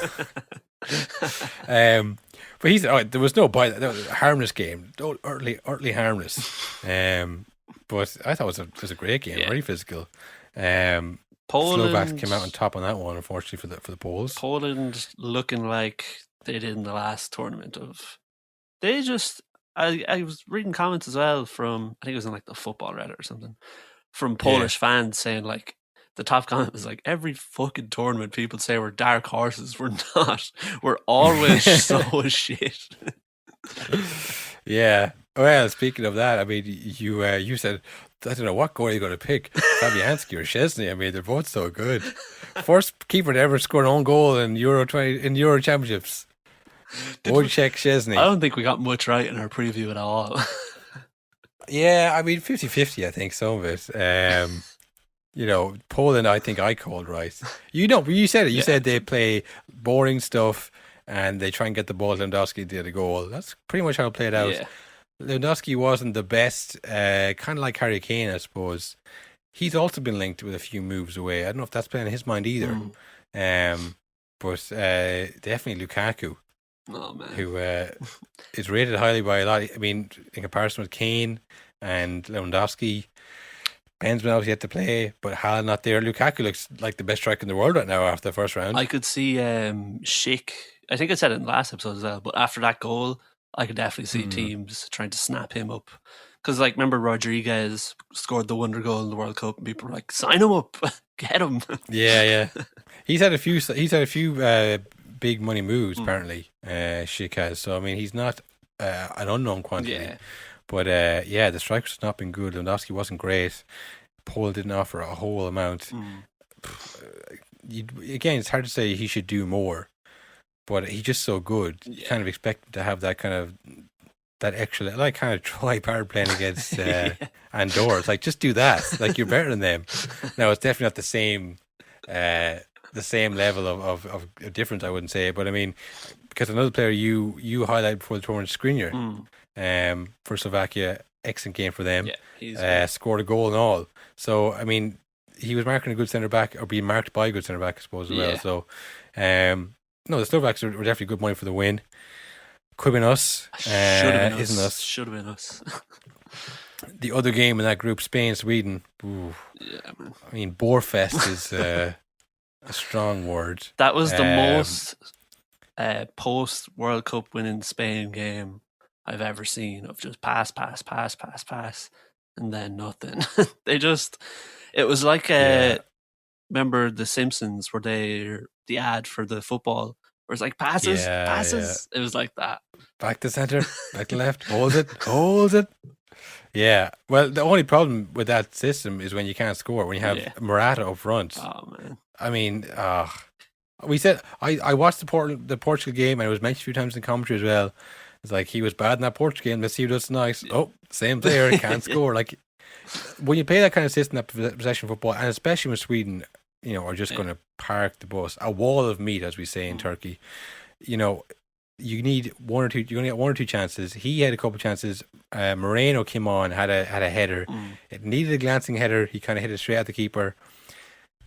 But there was no bite. That was a harmless game. Utterly harmless. But I thought it was a great game, very physical. Poland, Slovaks came out on top on that one, unfortunately, for the Poles. Poland looking like they did in the last tournament I was reading comments as well from, I think it was in like the football Reddit or something, from Polish fans saying like, the top comment was like, every fucking tournament people say we're dark horses. We're not. We're always so shit. Yeah. Well, speaking of that, I mean, you said, I don't know what goal you're going to pick, Fabianski or Szczesny. I mean, they're both so good. First keeper to ever score an own goal in Euro Championships. Wojciech Szczesny. I don't think we got much right in our preview at all. Yeah, I mean 50-50 I think some of it. Poland I think I called right. You said it. You said they play boring stuff and they try and get the ball. Lewandowski did a goal. That's pretty much how it played out. Yeah. Lewandowski wasn't the best, kind of like Harry Kane I suppose. He's also been linked with a few moves away. I don't know if that's playing in his mind either. But definitely Lukaku. Oh, man. Who is rated highly by a lot. I mean, in comparison with Kane and Lewandowski, Benzema obviously had to play, but Haaland not there. Lukaku looks like the best striker in the world right now after the first round. I could see Schick. I think I said it in the last episode as well, but after that goal, I could definitely see teams trying to snap him up. Because, like, remember Rodriguez scored the wonder goal in the World Cup, and people were like, "Sign him up, get him." Yeah. He's had a few big money moves, apparently, Schick has. So, I mean, he's not an unknown quantity. Yeah. But, the strikers have not been good. Lewandowski wasn't great. Paul didn't offer a whole amount. Again, it's hard to say he should do more. But he's just so good. You kind of expect him to have that kind of... that extra, like kind of Troy Parrott playing against Andorra. It's like, just do that. Like, you're better than them. Now, it's definitely not the same level of difference, I wouldn't say. But I mean, because another player you highlighted before the tournament, Skriniar, for Slovakia, excellent game for them. Yeah, scored a goal and all. So, I mean, he was marking a good centre back, or being marked by a good centre back, I suppose, as well. So, no, the Slovaks were definitely good money for the win. Could have been us. Isn't us. Should have been us. The other game in that group, Spain, Sweden. Ooh. Yeah, man. I mean, Borefest is a strong word. That was the most post World Cup winning Spain game I've ever seen, of just pass, and then nothing. It was like remember The Simpsons, where the ad for the football, where it's like passes. Yeah. It was like that. Back to centre, back to left, holds it. Yeah. Well, the only problem with that system is when you can't score, when you have Morata up front. Oh, man. I mean, we said, I watched the Portugal game, and it was mentioned a few times in commentary as well. It's like, he was bad in that Portugal game. Let's see who does tonight. Oh, same player, can't score. Like, when you play that kind of system, that possession football, and especially with Sweden, are just going to park the bus, a wall of meat, as we say in Turkey. You need one or two. You're going to get one or two chances. He had a couple of chances. Moreno came on, had a header. It needed a glancing header. He kind of hit it straight at the keeper.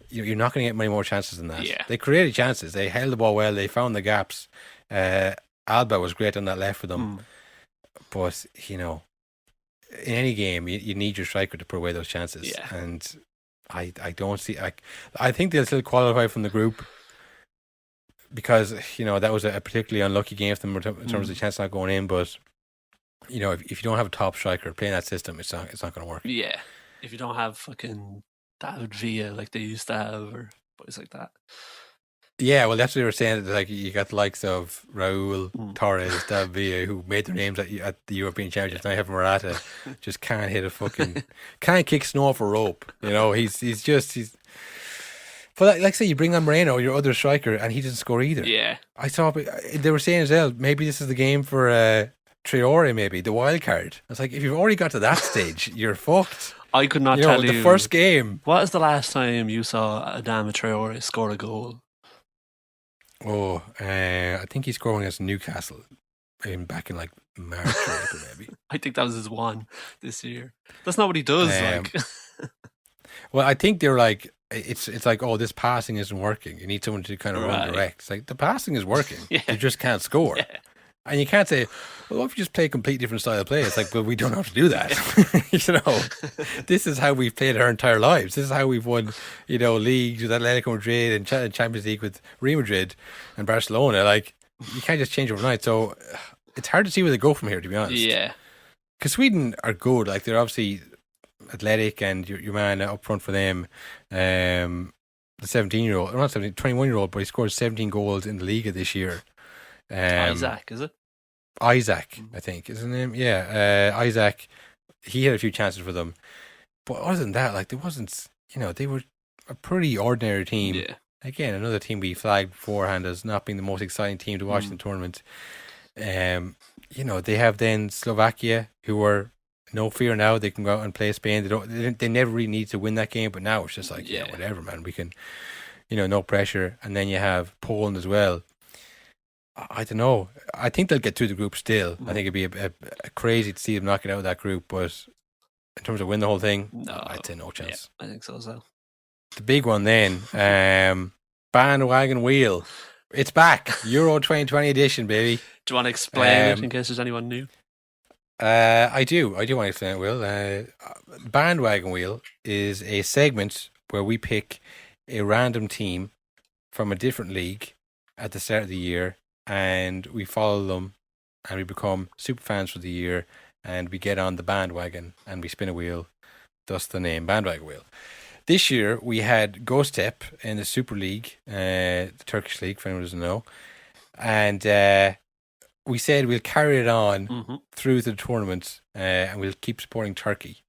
You're not going to get many more chances than that. Yeah. They created chances. They held the ball well. They found the gaps. Alba was great on that left for them. But in any game, you need your striker to put away those chances. Yeah. And I don't see. I think they'll still qualify from the group, because that was a particularly unlucky game for them in terms of the chance not going in. But if you don't have a top striker playing that system, it's not going to work. Yeah, if you don't have fucking David Villa like they used to have, or boys like that. Yeah, well, that's what they were saying. Like, you got the likes of Raul, Torres, David Villa, who made their names at the European Championships. Now you have Morata, just can't hit can't kick snow off a rope. He's. But like say you bring on Moreno, your other striker, and he doesn't score either. Yeah. I saw they were saying as well, maybe this is the game for Traore, maybe the wild card. I was like, if you've already got to that stage, you're fucked. I could not tell you the first game. What is the last time you saw Adama Traore score a goal? Oh, I think he scored against Newcastle back in like March or April, maybe. I think that was his one this year. That's not what he does. Well, I think they're like, it's like, oh, this passing isn't working. You need someone to kind of run direct. It's like, the passing is working. You just can't score. Yeah. And you can't say, well, what if you just play a complete different style of play? It's like, well, we don't have to do that. This is how we've played our entire lives. This is how we've won, leagues with Atletico Madrid and Champions League with Real Madrid and Barcelona. Like, you can't just change overnight. So it's hard to see where they go from here, to be honest. Yeah. Because Sweden are good. Like, they're obviously athletic, and your man up front for them, the 17-year-old, or not 17, 21-year-old, but he scored 17 goals in the Liga this year. Isaac, is it? Isaac, I think, is his name. Yeah, Isaac. He had a few chances for them, but other than that, like, there wasn't. They were a pretty ordinary team. Yeah. Again, another team we flagged beforehand as not being the most exciting team to watch in the tournament. They have then Slovakia, who are no fear now. They can go out and play Spain. They never really need to win that game, but now it's just like, whatever, man. We can, no pressure. And then you have Poland as well. I don't know. I think they'll get through the group still. I think it'd be a crazy to see them knock it out of that group, but in terms of win the whole thing, no, I'd say no chance. Yeah, I think so as well. The big one then, bandwagon wheel. It's back. Euro 2020 edition, baby. Do you want to explain it in case there's anyone new? I do want to explain it, Will. Bandwagon wheel is a segment where we pick a random team from a different league at the start of the year, and we follow them, and we become super fans for the year, and we get on the bandwagon, and we spin a wheel, thus the name Bandwagon Wheel. This year, we had Göztepe in the Super League, the Turkish league, for anyone who doesn't know. And we said we'll carry it on Mm-hmm. through the tournament, and we'll keep supporting Turkey.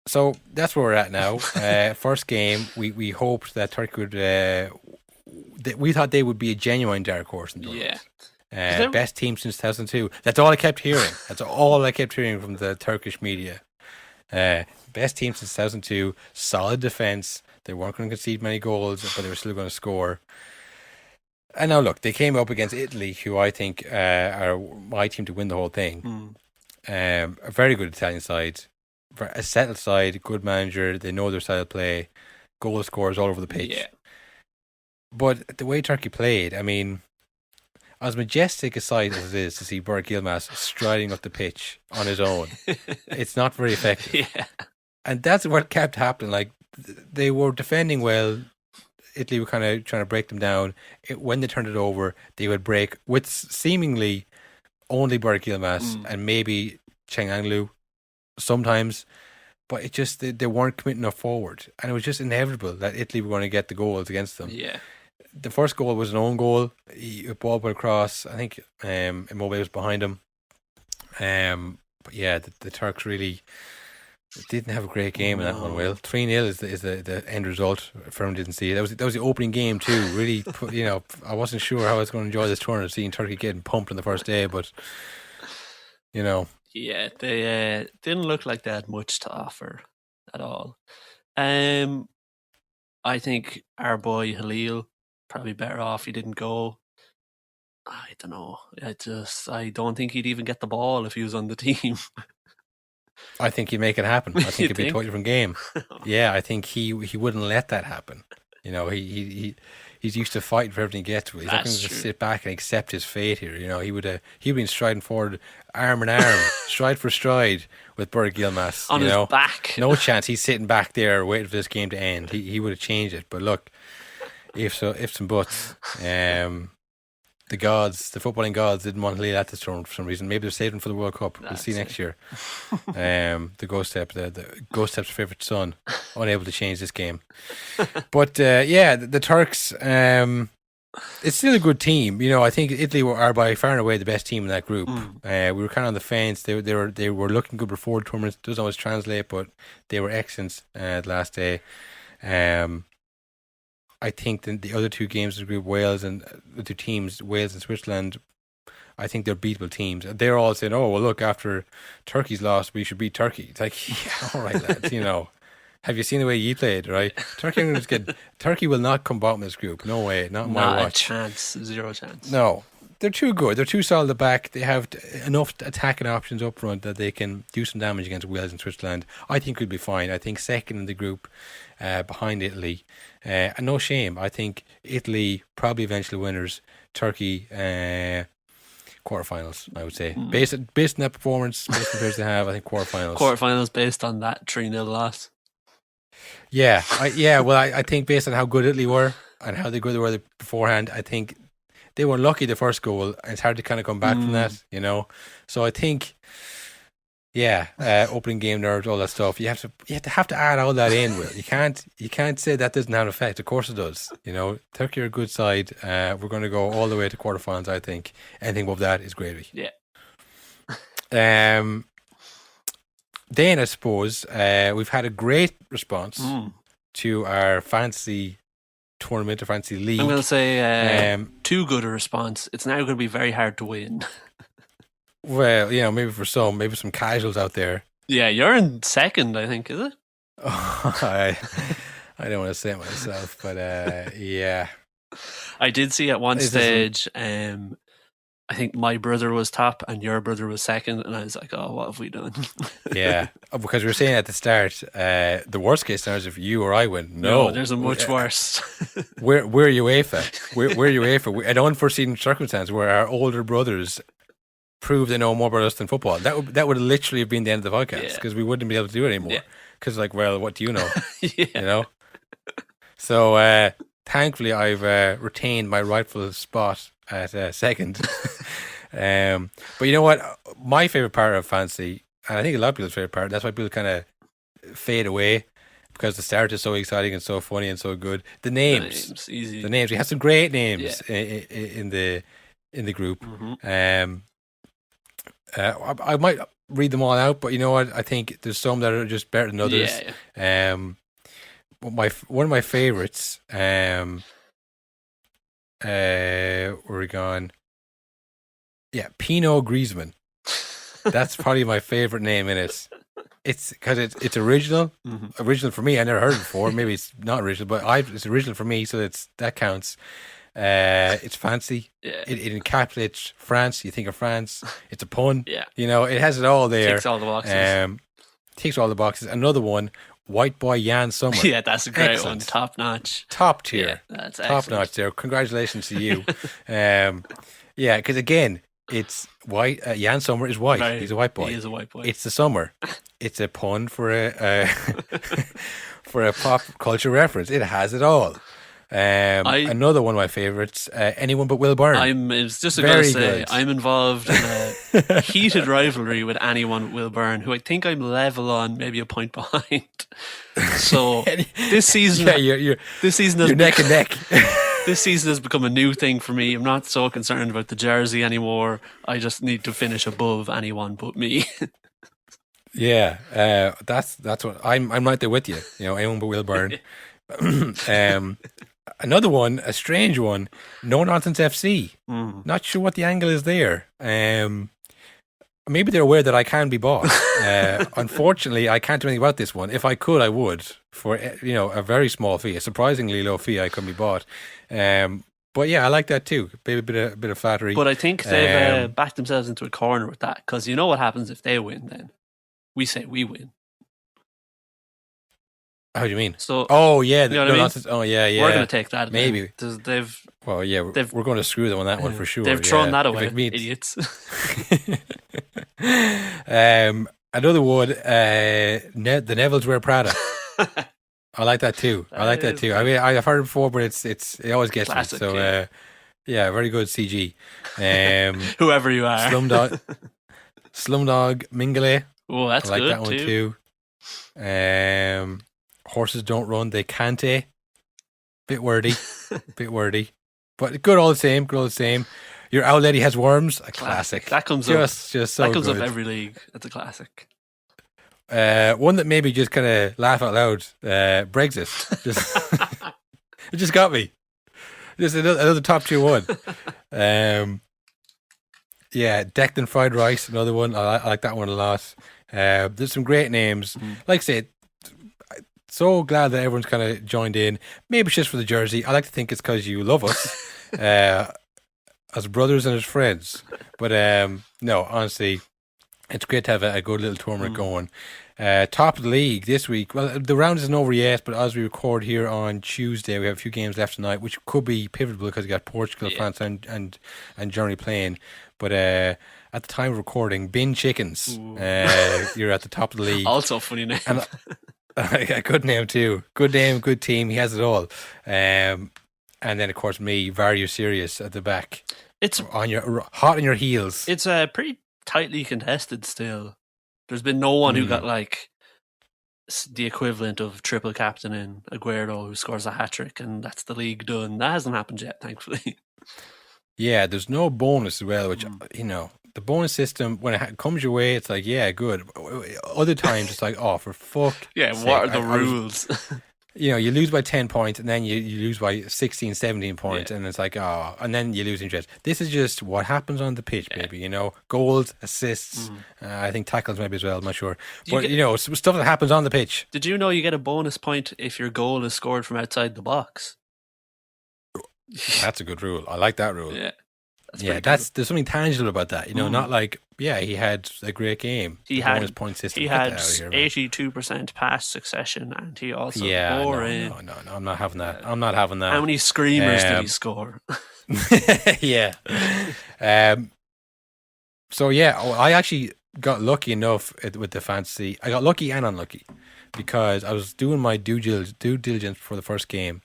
So that's where we're at now. First game, we hoped that Turkey would. We thought they would be a genuine dark horse in the tournament. Yeah. Best team since 2002. That's all I kept hearing. That's all I kept hearing from the Turkish media. Best team since 2002. Solid defense. They weren't going to concede many goals, but they were still going to score. And now look, they came up against Italy, who I think are my team to win the whole thing. A very good Italian side, a settled side, good manager. They know their style of play. Goal scorers all over the pitch. Yeah. But the way Turkey played, I mean, as majestic a sight as it is to see Burak Yilmaz striding up the pitch on his own, it's not very effective. Yeah. And that's what kept happening. Like, they were defending well. Italy were kind of trying to break them down. When they turned it over, they would break with seemingly only Burak Yilmaz and maybe Çalhanoğlu sometimes. But it just, they weren't committing enough forward. And it was just inevitable that Italy were going to get the goals against them. Yeah. The first goal was an own goal. A ball went across. I think Immobile was behind him. But yeah, the Turks really didn't have a great game in that one. Will 3-0 is the end result. Firm didn't see it. That was the opening game too. Really, I wasn't sure how I was going to enjoy this tournament, seeing Turkey getting pumped on the first day. But yeah, they didn't look like they had much to offer at all. I think our boy Halil probably better off he didn't go. I don't know. I don't think he'd even get the ball if he was on the team. I think he'd make it happen. I think You it'd be a totally different game. Yeah, I think he wouldn't let that happen. He's used to fighting for everything he gets. He's not going to just sit back and accept his fate here. He'd been striding forward, arm in arm, stride for stride with Burak Yilmaz. On his back. No chance he's sitting back there waiting for this game to end. He would have changed it. But look, ifs and buts. The footballing gods didn't want to lead at this tournament for some reason. Maybe they're saving for the World Cup. We'll see next year. The Ghost Step's favourite son, unable to change this game. But the Turks, it's still a good team. I think Italy are by far and away the best team in that group. We were kind of on the fence. They were looking good before the tournament. It doesn't always translate, but they were excellent the last day. I think the other two games of the group, Wales and the two teams, Wales and Switzerland, I think they're beatable teams. They're all saying, "Oh, well, look, after Turkey's lost, we should beat Turkey." It's like, yeah, all right, lads. Have you seen the way you played? Right, Turkey will not come bottom of this group. No way, not in my watch. Zero chance. No, they're too good. They're too solid at the back. They have enough attacking options up front that they can do some damage against Wales and Switzerland. I think we'll be fine. I think second in the group, behind Italy. And no shame. I think Italy probably eventually winners. Turkey quarterfinals, I would say. Based on that performance, based on the players they have, I think quarterfinals. Quarterfinals based on that 3-0 loss. Yeah. I think based on how good Italy were and how good they were beforehand, I think they were lucky the first goal, and it's hard to kind of come back from that, So I think, opening game nerves, all that stuff. You have to add all that in. Will you can't say that doesn't have an effect. Of course it does. Turkey are a good side. We're going to go all the way to quarterfinals. I think anything above that is gravy. Yeah. Then I suppose we've had a great response to our fantasy tournament or fantasy league. I'm going to say too good a response. It's now going to be very hard to win. Well, maybe for some casuals out there. Yeah, you're in second, I think, is it? Oh, I don't want to say it myself, but yeah. I did see at one stage, I think my brother was top and your brother was second, and I was like, oh, what have we done? Yeah, because we were saying at the start, the worst case scenario is if you or I win. No, there's a much worse. We're UEFA. We're UEFA. An unforeseen circumstance where our older brothers prove they know more about us than football. That would literally have been the end of the podcast, because we wouldn't be able to do it anymore. Because well, what do you know? Yeah. So thankfully, I've retained my rightful spot at second. But you know what? My favorite part of fantasy, and I think a lot of people's favorite part, that's why people kind of fade away. because the start is so exciting and so funny and so good. The names, easy. the names. We have some great names Yeah. in the group. Mm-hmm. I might read them all out, but you know what? I think there's some that are just better than others. Yeah. One of my favorites. Where are we gone? Yeah, Pinot Griezmann. That's probably my favorite name in it. It's because it's original. Mm-hmm. Original for me. I never heard it before. Maybe it's not original, but it's original for me, so that counts. It's fancy. Yeah. It encapsulates France. You think of France. It's a pun. Yeah. You know, it has it all there. Ticks all the boxes. Ticks all the boxes. Another one, White Boy Jan Sommer. Yeah, that's a great Excellent. one. Top notch. Top tier. Yeah, that's top excellent. notch there. Congratulations to you. Yeah, because again, it's white. Jan Sommer is white. Right. He's a white boy. He is a white boy. It's the summer. It's a pun for a for a pop culture reference. It has it all. Another one of my favorites, Anyone But Will Byrne. I was just going Very to say, good. I'm involved in a heated rivalry with anyone but Will Byrne, who I think I'm level on, maybe a point behind. So this season, Yeah, this season has you're neck and neck. this season has become a new thing for me. I'm not so concerned about the jersey anymore. I just need to finish above anyone but me. Yeah, that's what I'm right there with you. You know, Anyone But Will Byrne. Another one, a strange one, No Nonsense FC. Not sure what the angle is there. Maybe they're aware that I can be bought. Unfortunately, I can't do anything about this one. If I could, I would, for a very small fee, a surprisingly low fee. I can be bought. But yeah, I like that too. Maybe a bit of flattery. But I think they've backed themselves into a corner with that, because you know what happens if they win. Then we say we win. How do you mean? So, oh yeah, you know what I mean? Nonsense. Oh yeah. We're going to take that. Maybe. They've Well, yeah, we're going to screw them on that one for sure. They've thrown that If away, it means- idiots. Another one, the Neville's Wear Prada. I like that too. I mean, I've heard it before, but it always gets Classic, me. So yeah, very good CG. Whoever you are. Slumdog Mingale. Oh, that's I like good that one too. Horses Don't Run, They Cante. Bit wordy. But good all the same. Your Owl Lady Has Worms, a classic. That comes just up. So that comes good. up every league. That's a classic. One that maybe just kind of laugh out loud. Brexit. It just got me. Just another top tier one. Yeah, Declan Fried Rice, another one. I like that one a lot. There's some great names. Like I said, so glad that everyone's kind of joined in. Maybe it's just for the jersey. I like to think it's because you love us as brothers and as friends. But no, honestly, it's great to have a good little tournament going. Top of the league this week. Well, the round isn't over yet, but as we record here on Tuesday, we have a few games left tonight, which could be pivotal because we got Portugal, France, and Germany playing. But at the time of recording, Bin Chickens, you're at the top of the league. Also, funny name. And a good name too. Good name, good team. He has it all. And then of course me, Vario Sirius at the back. It's hot on your heels. It's pretty tightly contested still. There's been no one who got like the equivalent of triple captain in Aguero, who scores a hat trick, and that's the league done. That hasn't happened yet, thankfully. Yeah, there's no bonus as well, which the bonus system, when it comes your way, it's like, yeah, good. Other times, it's like, oh, for fuck. Yeah, sake. what are the rules? You lose by 10 points, and then you lose by 16, 17 points, and it's like, oh, and then you lose interest. This is just what happens on the pitch, baby. Goals, assists, I think tackles maybe as well, I'm not sure. But, stuff that happens on the pitch. Did you know you get a bonus point if your goal is scored from outside the box? That's a good rule. I like that rule. Yeah. There's something tangible about that. Not like, he had a great game. He had bonus point system. He had 82% pass succession, and he also bore in. No, I'm not having that. How many screamers did he score? Yeah. So I actually got lucky enough with the fantasy. I got lucky and unlucky because I was doing my due diligence for the first game.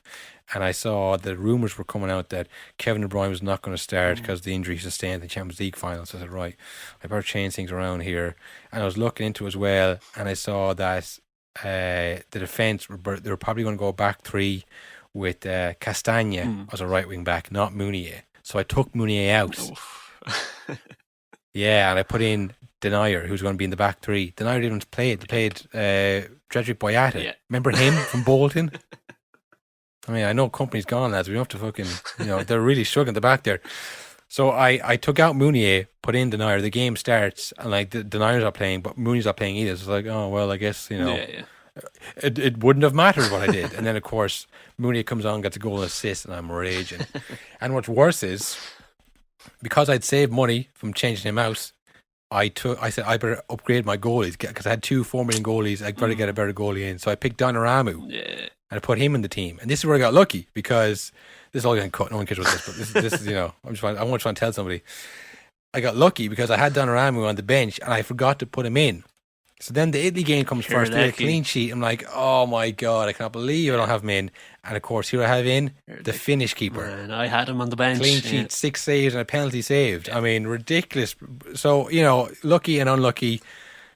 And I saw the rumours were coming out that Kevin De Bruyne was not going to start because of the injury he sustained in the Champions League final. So I said, right, I better change things around here. And I was looking into it as well, and I saw that the defense they were probably going to go back three with Castagna as a right wing back, not Mounier. So I took Mounier out. Yeah, and I put in Denier, who's going to be in the back three. Denier didn't play it. They played Dredrick Boyata. Yeah. Remember him from Bolton? I mean, I know company's gone, lads. We don't have to fucking, they're really struggling at the back there. So I took out Mounier, put in Denier. The game starts, and like Denier's not playing, but Mounier's not playing either. So it's like, oh, well, I guess, It wouldn't have mattered what I did. And then, of course, Mounier comes on, gets a goal and assist, and I'm raging. And what's worse is, because I'd saved money from changing him out, I said I better upgrade my goalies because I had 2 4 million goalies. I'd better get a better goalie in. So I picked Donnarumma and I put him in the team. And this is where I got lucky because this is all getting cut. No one cares about this, but this is I want to try and tell somebody. I got lucky because I had Donnarumma on the bench and I forgot to put him in. So then the Italy game comes first. They had a clean sheet. I'm like, oh my God, I can't believe I don't have him in. And of course, here I have in the Finnish keeper. And I had him on the bench. Clean sheet, 6 saves and a penalty saved. I mean, ridiculous. So, lucky and unlucky.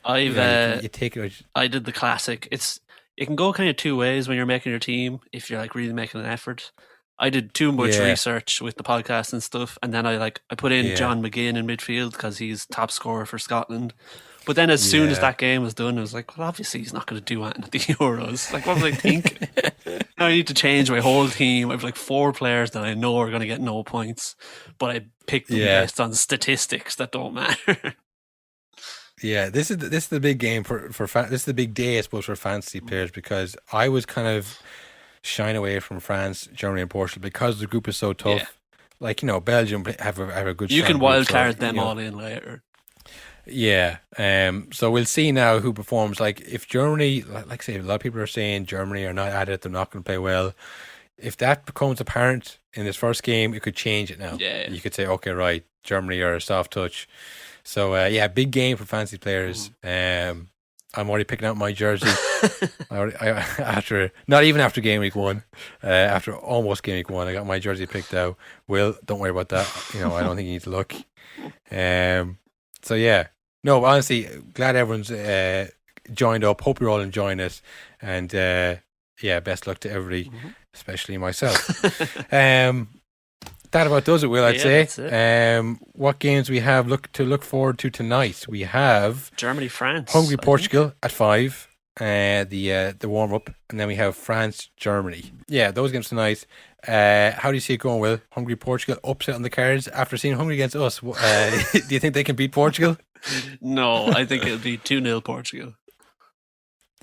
You take it. I did the classic. It can go kind of 2 ways when you're making your team, if you're like really making an effort. I did too much research with the podcast and stuff. And then I put in John McGinn in midfield because he's top scorer for Scotland. But then as soon as that game was done, I was like, well, obviously he's not going to do anything at the Euros. Like, what was I thinking? Now I need to change my whole team. I have like 4 players that I know are going to get no points, but I picked them based on statistics that don't matter. Yeah, this is the big game for this is the big day, I suppose, for fantasy players, because I was kind of shying away from France, Germany, and Portugal because the group is so tough. Yeah. Like, Belgium have a good. You can wild card them all in later. Yeah, so we'll see now who performs. Like, if Germany, like I say, a lot of people are saying Germany are not at it, they're not going to play well. If that becomes apparent in this first game, it could change it now. Yeah. You could say, okay, right, Germany are a soft touch. So, big game for fantasy players. I'm already picking out my jersey. Not even after game week 1, after almost game week 1, I got my jersey picked out. Will, don't worry about that. I don't think you need to look. So yeah, no, honestly, glad everyone's joined up. Hope you're all enjoying it, and best luck to everybody, especially myself. That about does it, Will, I'd say. That's it. What games we have to look forward to tonight? We have Germany, France, Hungary, Portugal at 5. The warm up, and then we have France, Germany. Yeah, those games tonight. How do you see it going, Will? Hungary, Portugal, upset on the cards after seeing Hungary against us. Do you think they can beat Portugal? No, I think it'll be 2-0 Portugal.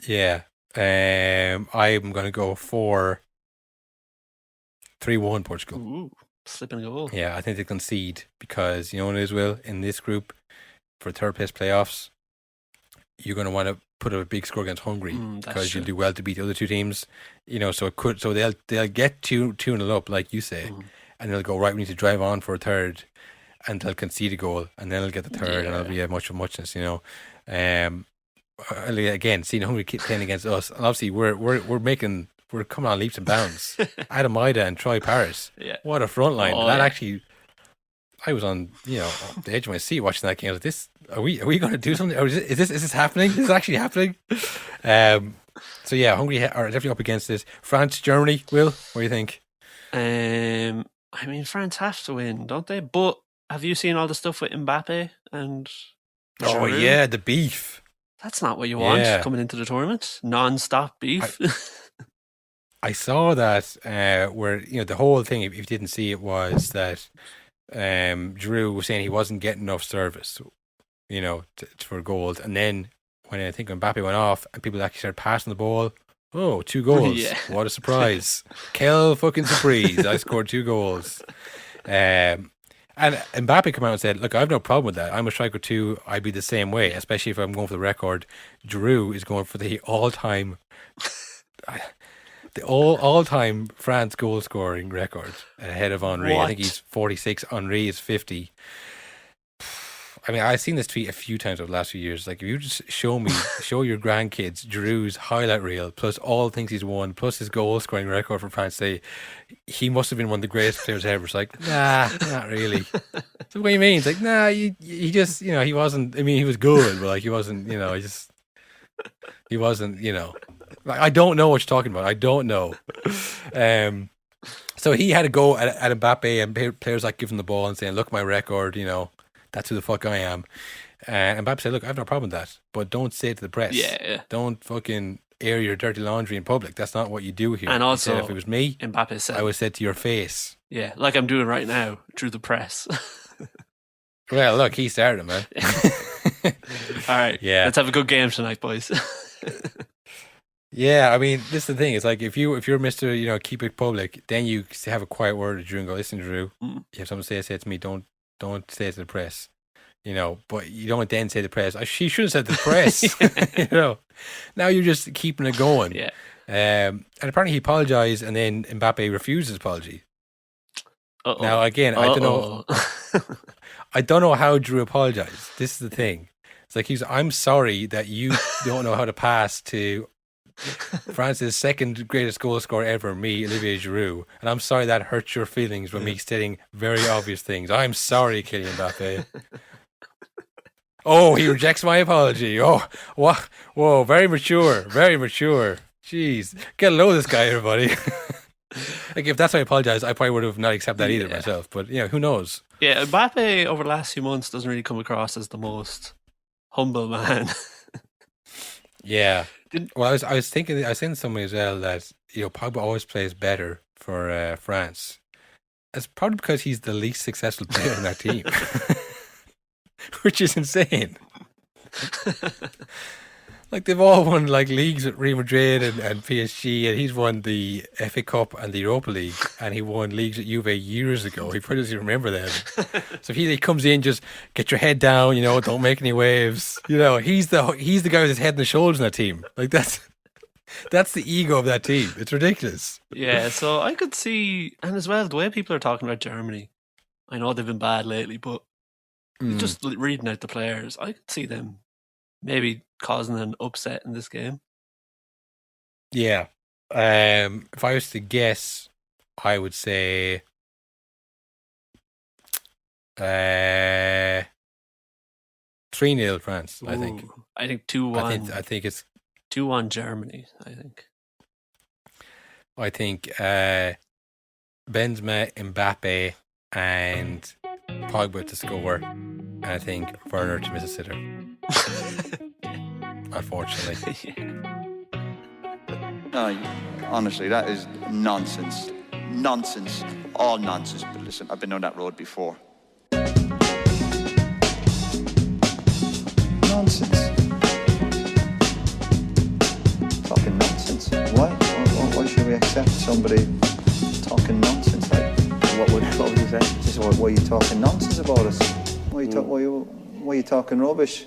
Yeah, I'm going to go for 3-1 Portugal. Ooh, slipping a goal. Yeah, I think they concede because you know what it is, Will, in this group for third place playoffs, you're going to want to put up a big score against Hungary because you'll do well to beat the other 2 teams. So they'll get 2-0 up, like you say, and they'll go, right, we need to drive on for a third, and they'll concede a goal, and then they'll get the third, and it'll be a much of muchness, Again, seeing Hungary playing against us, and obviously we're coming on leaps and bounds. Adam Maida and Troy Paris. Yeah. What a front line. Actually, I was on, the edge of my seat watching that game. I was like, this, are we going to do something? Or is this happening? Is this actually happening? So yeah, Hungary are definitely up against this. France, Germany, Will, what do you think? I mean, France have to win, don't they? But have you seen all the stuff with Mbappe and Oh yeah, the beef. That's not what you want coming into the tournament. Non-stop beef. I saw that where the whole thing, if you didn't see it, was that Giroud was saying he wasn't getting enough service, for goals. And then when Mbappe went off and people actually started passing the ball, 2 goals. What a surprise. Quelle fucking surprise. I scored 2 goals. And Mbappe came out and said, look, I have no problem with that. I'm a striker too. I'd be the same way, especially if I'm going for the record. Giroud is going for the all-time France goal scoring record ahead of Henry. What? I think he's 46. Henry is 50. I mean, I've seen this tweet a few times over the last few years. Like, if you just show your grandkids Giroud's highlight reel, plus all the things he's won, plus his goal scoring record for France, say he must have been one of the greatest players ever. It's like, nah, not really. So what do you mean? It's like, nah, he just, he wasn't. I mean, he was good, but like he wasn't. He just. He wasn't, like, I don't know what you're talking about. I don't know. So he had to go at Mbappe and players like giving the ball and saying, look, my record, that's who the fuck I am. And Mbappe said, look, I have no problem with that, but don't say it to the press. Yeah. Don't fucking air your dirty laundry in public. That's not what you do here. And also, said, if it was me, Mbappe said, I would say to your face. Yeah, like I'm doing right now through the press. Well, look, he started, man. All right. Yeah. Let's have a good game tonight, boys. Yeah, I mean, this is the thing. It's like if you're Mr. Keep it public, then you have a quiet word with Drew and go, listen, Drew, if someone say it to me, don't say it to the press. But you don't then say to the press, she should have said to the press. Now you're just keeping it going. Yeah. And apparently he apologized, and then Mbappe refused his apology. Uh-oh. Now again, I don't know. I don't know how Drew apologized. This is the thing. It's like I'm sorry that you don't know how to pass to France's second greatest goal scorer ever, me, Olivier Giroud, and I'm sorry that hurt your feelings with me stating very obvious things. I'm sorry, Kylian Mbappe. Oh, he rejects my apology. Oh, what? Whoa, very mature, very mature. Jeez, get a load of this guy, everybody. Like, if that's why I apologize, I probably would have not accepted that either myself. But who knows? Yeah, Mbappe over the last few months doesn't really come across as the most humble man. Yeah. Well, I was thinking, I was saying to somebody as well that Pogba always plays better for France. It's probably because he's the least successful player in that team, which is insane. Like, they've all won like leagues at Real Madrid and PSG, and he's won the FA Cup and the Europa League, and he won leagues at Juve years ago. He probably doesn't remember them. So if he comes in, just get your head down, don't make any waves. He's the guy with his head and his shoulders in that team. Like, that's the ego of that team. It's ridiculous. Yeah, so I could see, and as well, the way people are talking about Germany, I know they've been bad lately, but just reading out the players, I could see them maybe causing an upset in this game. Yeah. If I was to guess, I would say 3-0 France, I think. I think 2-1. I think it's 2-1 Germany, I think. I think Benzema, Mbappe, and Pogba to score, and I think Werner to miss a sitter. Unfortunately. No, honestly, that is nonsense. Nonsense. All nonsense. But listen, I've been on that road before. Nonsense. Talking nonsense. Why should we accept somebody talking nonsense? Like, what would you say? Just why are you talking nonsense about us? Why are you talking rubbish?